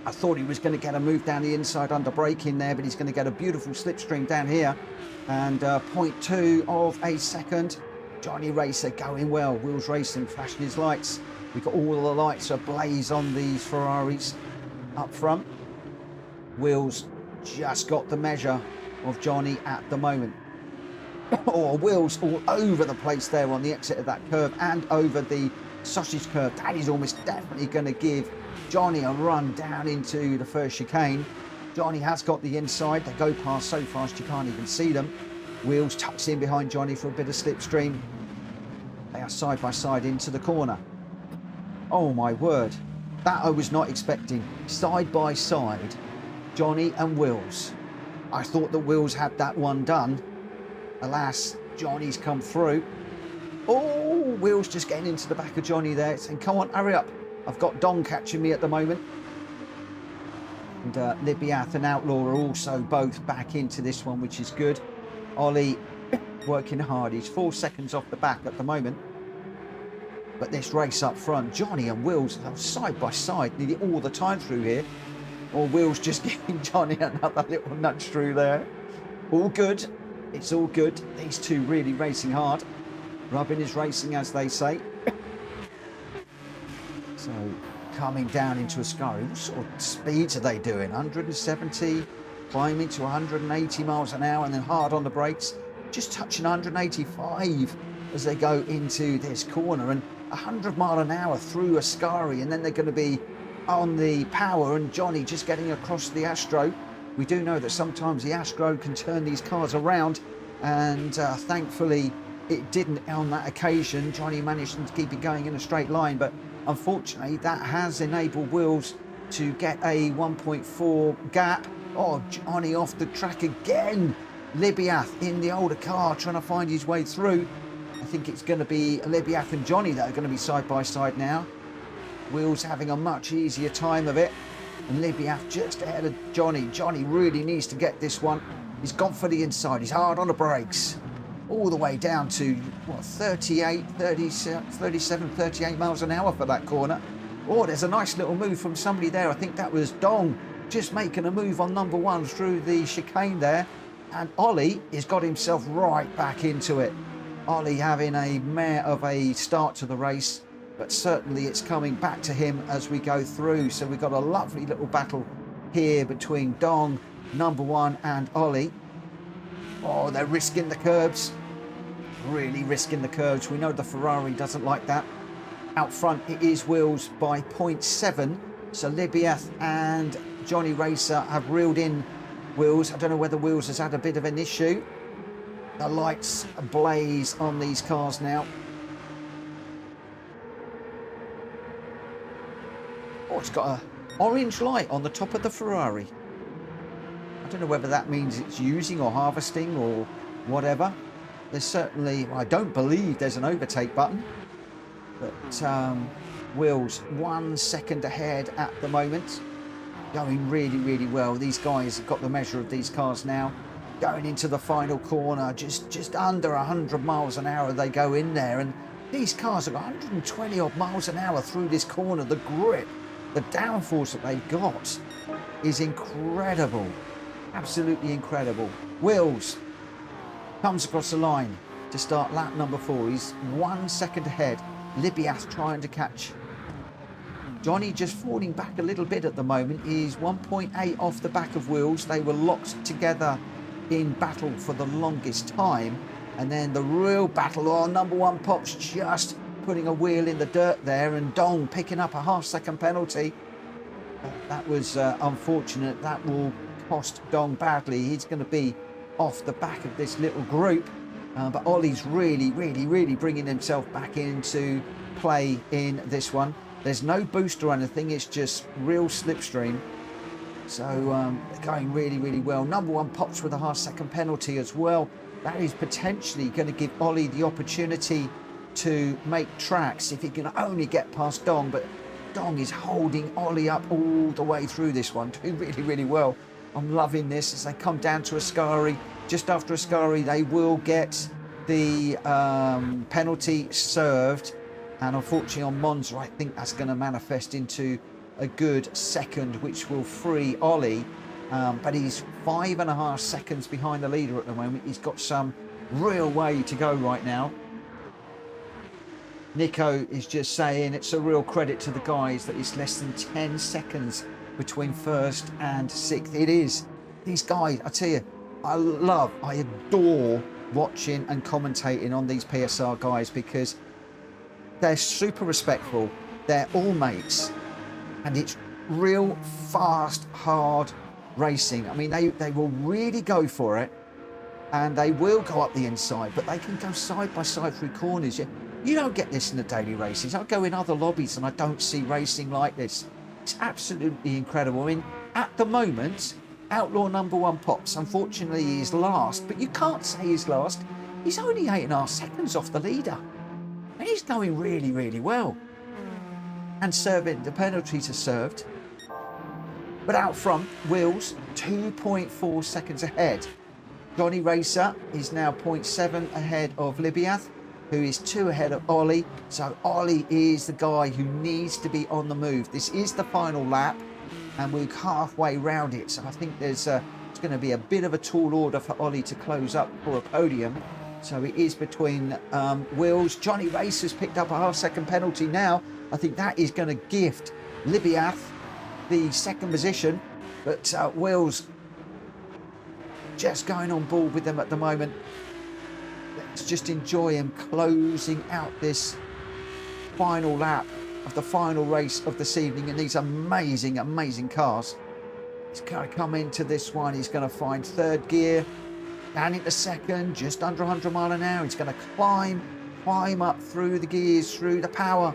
I thought he was going to get a move down the inside under braking there, but he's going to get a beautiful slipstream down here. And 0.2 of a second. Johnny Racer going well. Wills Racing flashing his lights. We've got all the lights ablaze on these Ferraris up front. Wills just got the measure of Johnny at the moment. Oh, Wills all over the place there on the exit of that curve and over the sausage curve. That is almost definitely going to give Johnny a run down into the first chicane. Johnny has got the inside. They go past so fast you can't even see them. Wills tucks in behind Johnny for a bit of slipstream. They are side by side into the corner. Oh my word, that I was not expecting. Side by side, Johnny and Wills. I thought that Wills had that one done. Alas, Johnny's come through. Oh, Wills just getting into the back of Johnny there, saying, come on, hurry up. I've got Dong catching me at the moment. And Libiath and Outlaw are also both back into this one, which is good. Ollie working hard. He's 4 seconds off the back at the moment. But this race up front, Johnny and Wills are side by side nearly all the time through here. Or Wills just giving Johnny another little nudge through there. All good. It's all good. These two really racing hard. Rubbing is racing, as they say. So, coming down into Ascari. What sort of speeds are they doing? 170, climbing to 180 miles an hour, and then hard on the brakes. Just touching 185 as they go into this corner. And 100 mile an hour through Ascari, and then they're going to be on the power, and Johnny just getting across the Astro. We do know that sometimes the Astro can turn these cars around, and thankfully it didn't on that occasion. Johnny managed to keep it going in a straight line, but unfortunately that has enabled Wills to get a 1.4 gap. Oh, Johnny off the track again. Libiath in the older car trying to find his way through. I think it's going to be Libiath and Johnny that are going to be side by side now. Wills having a much easier time of it. And Libiath just ahead of Johnny. Johnny really needs to get this one. He's gone for the inside. He's hard on the brakes. All the way down to, what, 38, 37, 38 miles an hour for that corner. Oh, there's a nice little move from somebody there. I think that was Dong just making a move on number one through the chicane there. And Ollie has got himself right back into it. Ollie having a mare of a start to the race, but certainly it's coming back to him as we go through. So we've got a lovely little battle here between Dong, number one, and Ollie. Oh, they're risking the curbs. Really risking the curbs. We know the Ferrari doesn't like that. Out front, it is Wills by 0.7. So Libiath and Johnny Racer have reeled in Wills. I don't know whether Wills has had a bit of an issue. The lights ablaze on these cars now. Oh, it's got an orange light on the top of the Ferrari. I don't know whether that means it's using or harvesting or whatever. There's certainly, well, I don't believe there's an overtake button. But Wills 1 second ahead at the moment. Going really, really well. These guys have got the measure of these cars now. Going into the final corner, just under 100 miles an hour they go in there. And these cars have got 120 odd miles an hour through this corner. The grip, the downforce that they've got is incredible. Absolutely incredible. Wills comes across the line to start lap number 4. He's 1 second ahead. Libiath trying to catch. Johnny just falling back a little bit at the moment. He's 1.8 off the back of Wills. They were locked together in battle for the longest time. And then the real battle, oh, number one Pops just putting a wheel in the dirt there, and Dong picking up a half-second penalty. That was unfortunate. That will cost Dong badly. He's going to be off the back of this little group. But Ollie's really bringing himself back into play in this one. There's no boost or anything. It's just real slipstream. So going really well. Number one pops with a half-second penalty as well. That is potentially going to give Ollie the opportunity to make tracks if he can only get past Dong. But Dong is holding Ollie up all the way through this one, doing really well. I'm loving this as they come down to Ascari. Just after Ascari, they will get the penalty served. And unfortunately on Monza, I think that's going to manifest into a good second, which will free Ollie. But he's 5.5 seconds behind the leader at the moment. He's got some real way to go right now. Nico is just saying it's a real credit to the guys that it's less than 10 seconds between first and sixth. It is. These guys, I tell you, I adore watching and commentating on these PSR guys because they're super respectful. They're all mates. And it's real fast, hard racing. I mean, they will really go for it. And they will go up the inside, but they can go side by side through corners. You don't get this in the daily races. I go in other lobbies and I don't see racing like this. It's absolutely incredible. I mean, at the moment, Outlaw number one pops. Unfortunately, he's last, but you can't say he's last. He's only 8.5 seconds off the leader. And he's going really well. And serving, the penalties are served. But out front, Wills, 2.4 seconds ahead. Johnny Racer is now 0.7 ahead of Libiath, who is 2 ahead of Ollie. So Ollie is the guy who needs to be on the move. This is the final lap, and we're halfway round it. So I think it's going to be a bit of a tall order for Ollie to close up for a podium. So it is between Wills. Johnny Racer's picked up a half-second penalty now. I think that is going to gift Libiath the second position. But Wills just going on board with them at the moment. Let's just enjoy him closing out this final lap of the final race of this evening in these amazing cars. He's going to come into this one. He's going to find third gear, down into second, just under 100 mile an hour. He's going to climb up through the gears, through the power.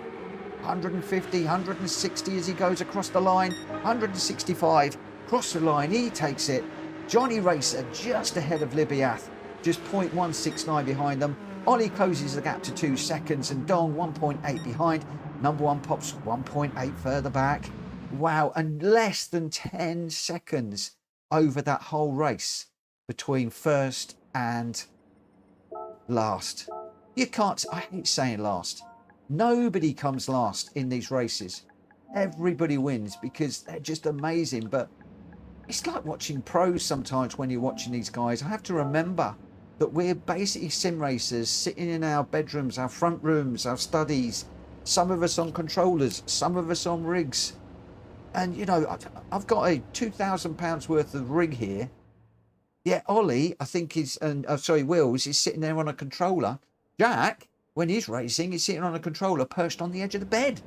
150, 160 as he goes across the line. 165, cross the line. He takes it. Johnny Racer just ahead of Libiath, just 0.169 behind them. Ollie closes the gap to 2 seconds and Dong 1.8 behind. Number one pops 1.8 further back. Wow, and less than 10 seconds over that whole race between first and last. You can't, I hate saying last. Nobody comes last in these races. Everybody wins because they're just amazing. But it's like watching pros sometimes when you're watching these guys. I have to remember that we're basically sim racers sitting in our bedrooms, our front rooms, our studies, some of us on controllers, some of us on rigs. And, you know, I've got a £2,000 worth of rig here. Yeah, Ollie, I think is, and Wills is sitting there on a controller. Jack, when he's racing, he's sitting on a controller perched on the edge of the bed.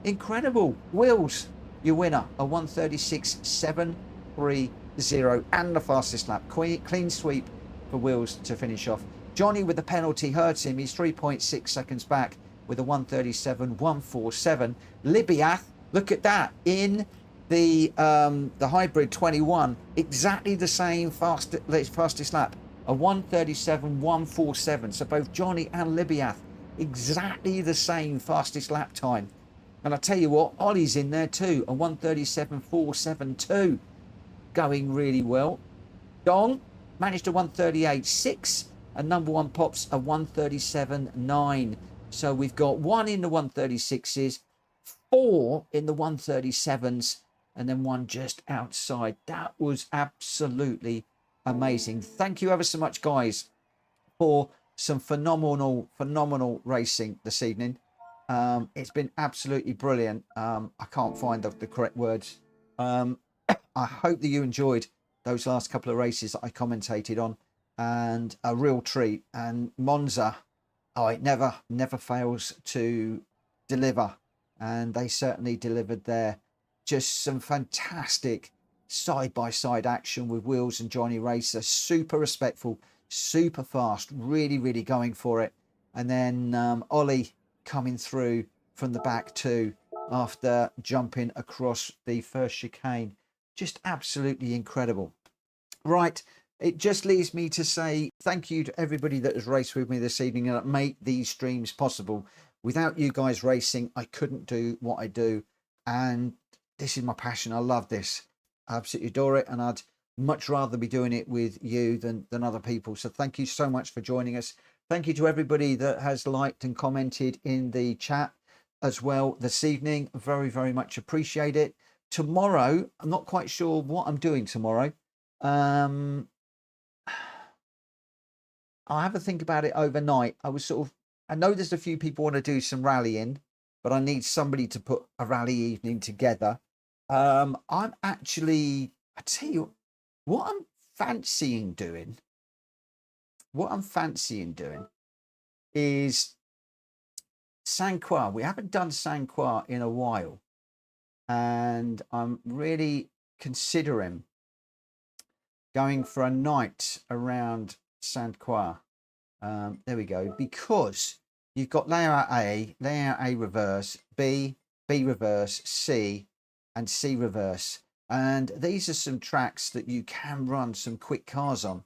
Incredible. Wills, your winner, a 1:36.730 and the fastest lap. Clean sweep for Wills to finish off. Johnny with the penalty hurts him. He's 3.6 seconds back with a 1:37.147. Libiath, look at that, in the hybrid 21, exactly the same fastest lap, a 1:37.147. So both Johnny and Libiath exactly the same fastest lap time. And I tell you what, Ollie's in there too, a 1:37.472, going really well. Dong managed a 1:38.6, and number one pops a 1:37.9. So we've got one in the 1:36s, 4 in the 1:37s, and then one just outside. That was absolutely amazing. Thank you ever so much, guys, for some phenomenal racing this evening. It's been absolutely brilliant. I can't find the correct words. I hope that you enjoyed those last couple of races that I commentated on, and a real treat. And Monza, it never fails to deliver, and they certainly delivered there just some fantastic side-by-side action with Wheels and Johnny Racer. Super respectful, super fast, really, really going for it. And then Ollie coming through from the back too after jumping across the first chicane. Just absolutely incredible. Right, it just leaves me to say thank you to everybody that has raced with me this evening and that made these streams possible. Without you guys racing, I couldn't do what I do, and this is my passion. I love this. I absolutely adore it, and I'd much rather be doing it with you than other people. So thank you so much for joining us. Thank you to everybody that has liked and commented in the chat as well this evening. Very, very much appreciate it. Tomorrow, I'm not quite sure what I'm doing tomorrow. I'll have a think about it overnight. I know there's a few people want to do some rallying, but I need somebody to put a rally evening together. I tell you what I'm fancying doing. What I'm fancying doing is Saint Croix. We haven't done Saint Croix in a while, and I'm really considering going for a night around Saint Croix. There we go. Because you've got layout A reverse, B reverse, C, and C reverse. And these are some tracks that you can run some quick cars on.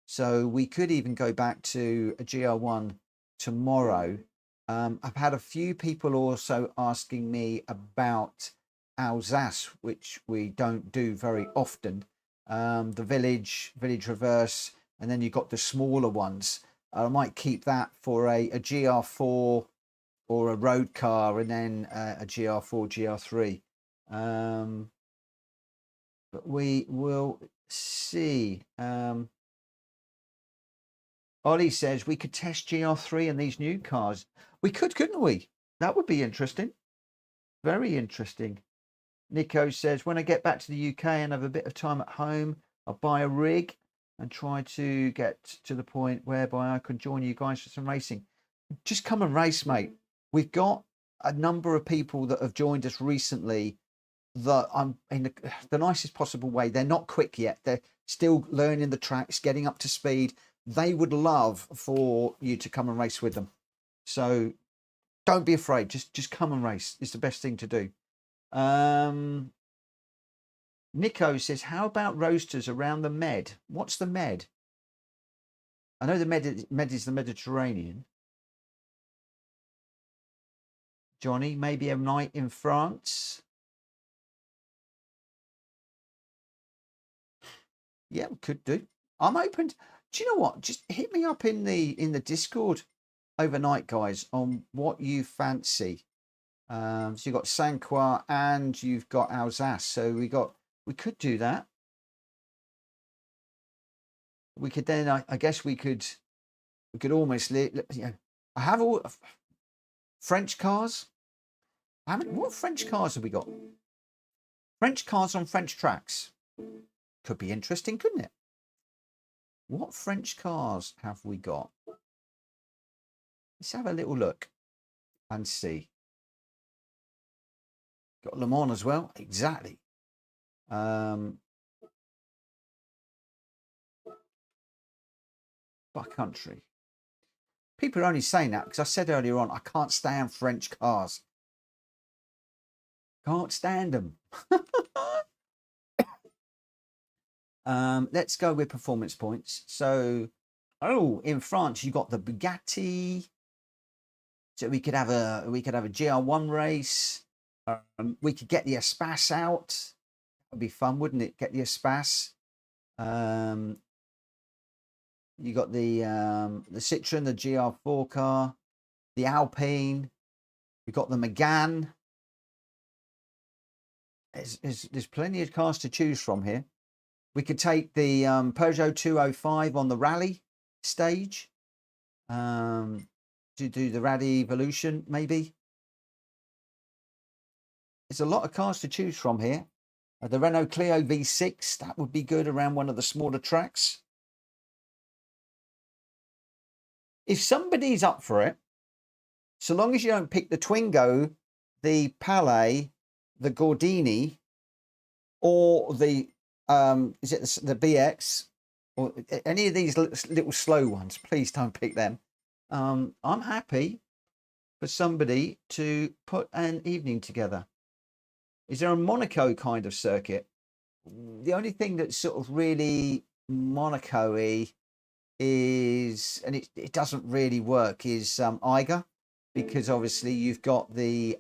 So we could even go back to a Gr.1 tomorrow. I've had a few people also asking me about Alsace, which we don't do very often. The village reverse, and then you've got the smaller ones. I might keep that for a GR4 or a road car, and then a GR4, GR3. But we will see. Ollie says we could test GR3 in these new cars. We could, couldn't we? That would be interesting. Very interesting. Nico says, when I get back to the UK and have a bit of time at home, I'll buy a rig and try to get to the point whereby I can join you guys for some racing. Just come and race, mate. We've got a number of people that have joined us recently that I'm in the nicest possible way. They're not quick yet. They're still learning the tracks, getting up to speed. They would love for you to come and race with them. So don't be afraid. Just come and race. It's the best thing to do. Nico says, how about roasters around the Med? What's the Med? I know the Med is the Mediterranean. Johnny, maybe a night in France. Yeah, we could do. I'm open. Do you know what? Just hit me up in the Discord overnight, guys, on what you fancy. So you've got Saint Croix and you've got Alsace. So we could do that. We could then, I guess we could almost, you know, I have all French cars. What French cars have we got? French cars on French tracks. Could be interesting, couldn't it? What French cars have we got? Let's have a little look and see. Got Le Mans as well. Exactly. By country. People are only saying that because I said earlier on, I can't stand French cars. Can't stand them. Let's go with performance points. So, in France, you got the Bugatti. So we could have a GR1 race. We could get the Espace out. That would be fun, wouldn't it? Get the Espace. You got the Citroen, the GR4 car, the Alpine. We've got the Megane. There's plenty of cars to choose from here. We could take the Peugeot 205 on the rally stage to do the Rally Evolution, maybe. There's a lot of cars to choose from here. The Renault Clio V6, that would be good around one of the smaller tracks. If somebody's up for it, so long as you don't pick the Twingo, the Palais, the Gordini, or the is it the Gr.x, or any of these little slow ones, please don't pick them. I'm happy for somebody to put an evening together. Is there a Monaco kind of circuit? The only thing that's sort of really Monaco-y is, and it doesn't really work, is Eiger, because obviously you've got the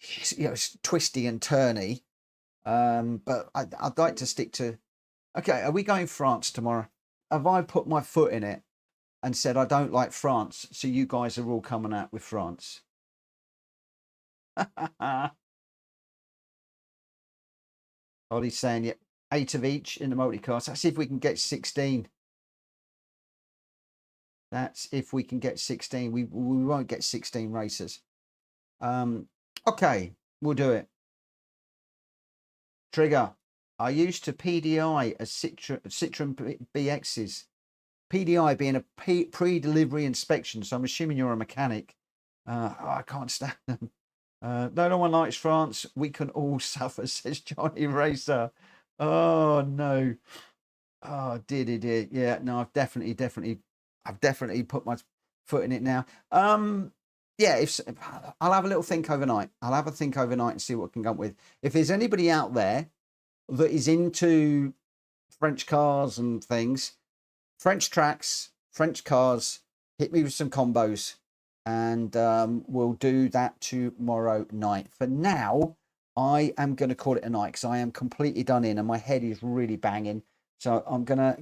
it's twisty and turny. But I'd like to stick to. Okay, are we going France tomorrow? Have I put my foot in it and said I don't like France, so you guys are all coming out with France? Ollie's saying, yeah, 8 of each in the multicast. Let's see if we can get 16. That's if we can get 16. We won't get 16 races. Okay, we'll do it. Trigger. I used to PDI as Citroen BXs. PDI being a pre-delivery inspection, so I'm assuming you're a mechanic. I can't stand them. No one likes France. We can all suffer, says Johnny Racer. Oh no. Oh dear. Yeah, no, I've definitely put my foot in it now. Yeah, if I'll have a little think overnight. I'll have a think overnight and see what I can come up with. If there's anybody out there that is into French cars and things, French tracks, French cars, hit me with some combos, and we'll do that tomorrow night. For now, I am going to call it a night because I am completely done in and my head is really banging. So I'm going to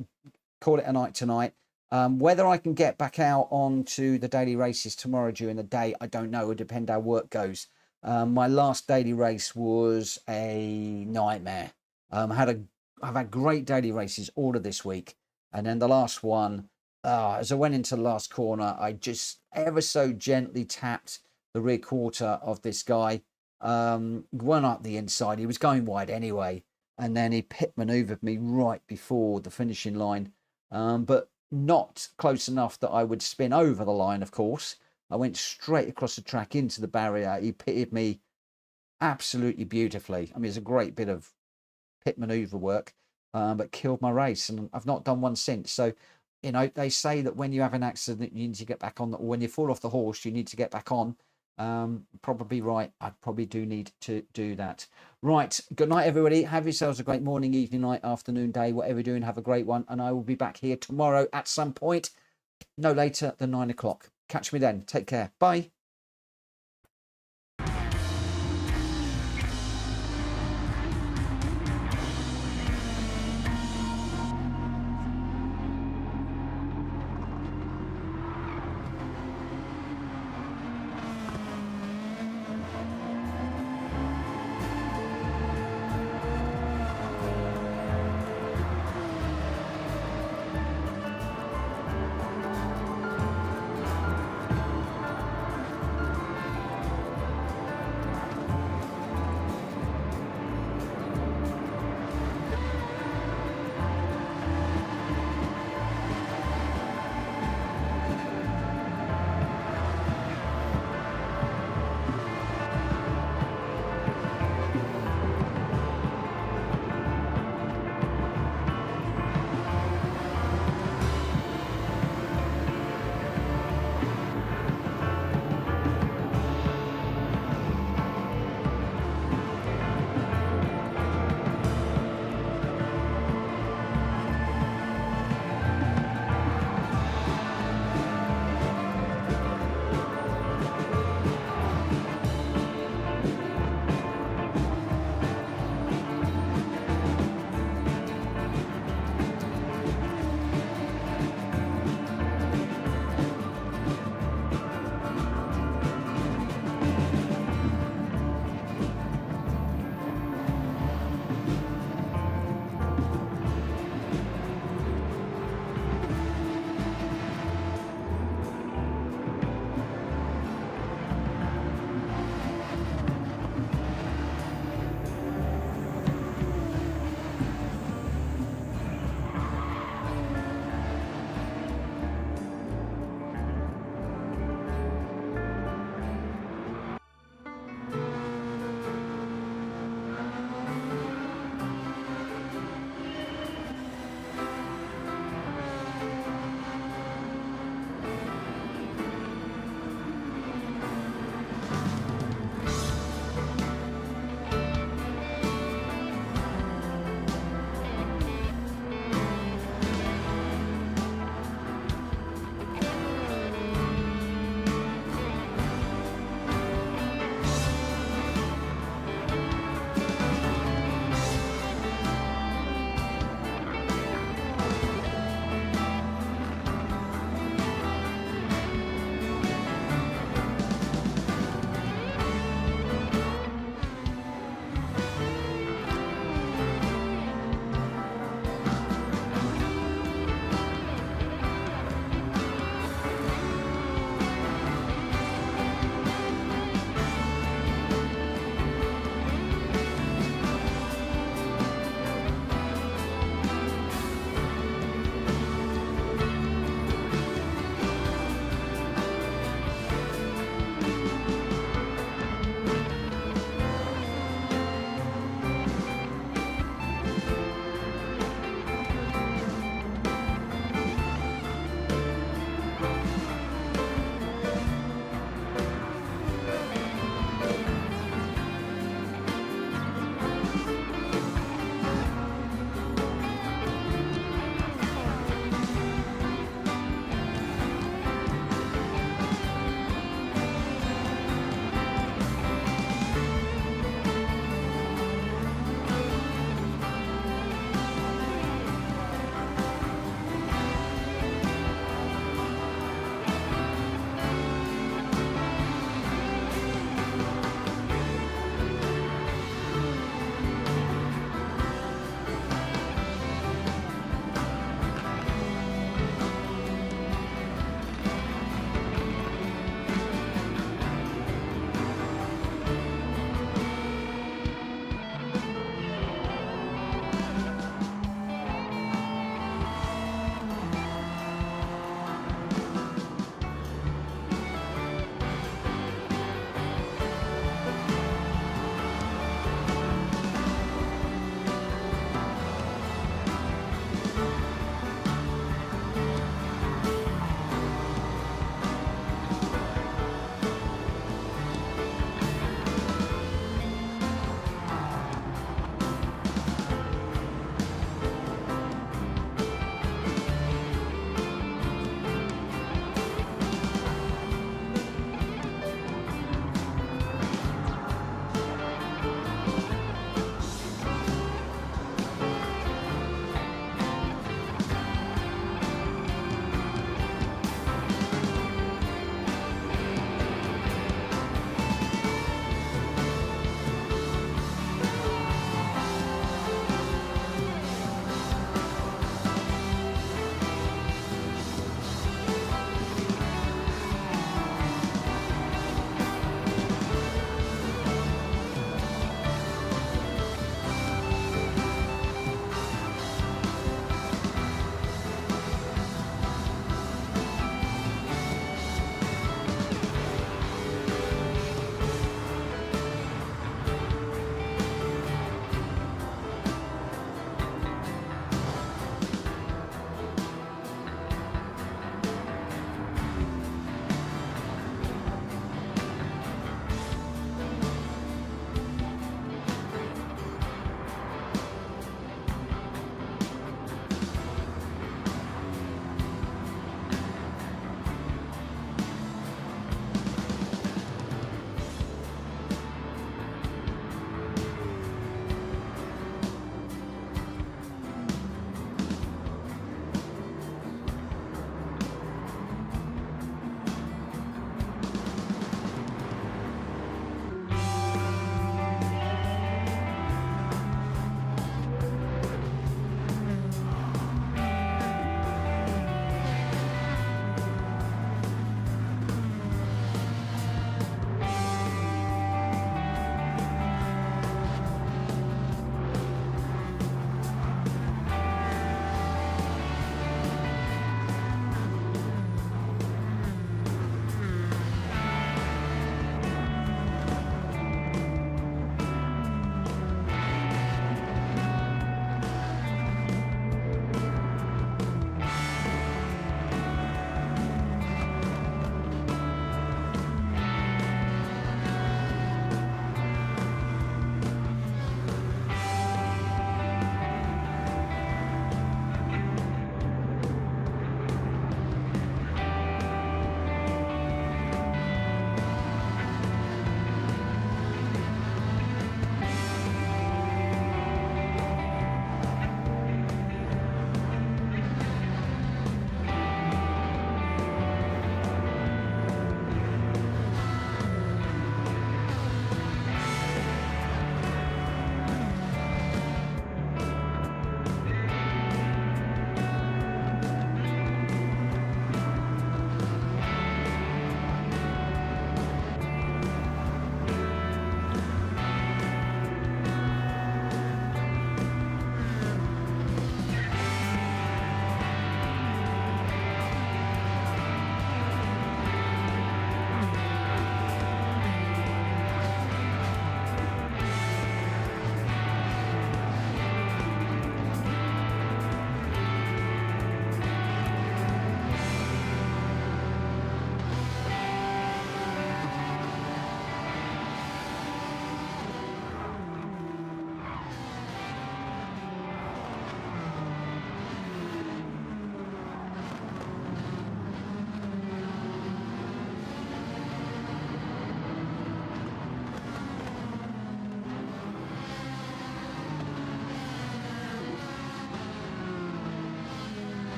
call it a night tonight. Whether I can get back out onto the daily races tomorrow during the day, I don't know. It'll depend how work goes. My last daily race was a nightmare. I've had great daily races all of this week. And then the last one, as I went into the last corner, I just ever so gently tapped the rear quarter of this guy. Went up the inside. He was going wide anyway. And then he pit maneuvered me right before the finishing line. But not close enough that I would spin over the line, of course. I went straight across the track into the barrier. He pitted me absolutely beautifully. I mean, it's a great bit of pit maneuver work, but killed my race. And I've not done one since. So, you know, they say that when you have an accident, you need to get back on. Or when you fall off the horse, you need to get back on. Probably right. I probably do need to do that. Right. Good night, everybody. Have yourselves a great morning, evening, night, afternoon, day, whatever you're doing. Have a great one. And I will be back here tomorrow at some point, no later than 9 o'clock. Catch me then. Take care. Bye.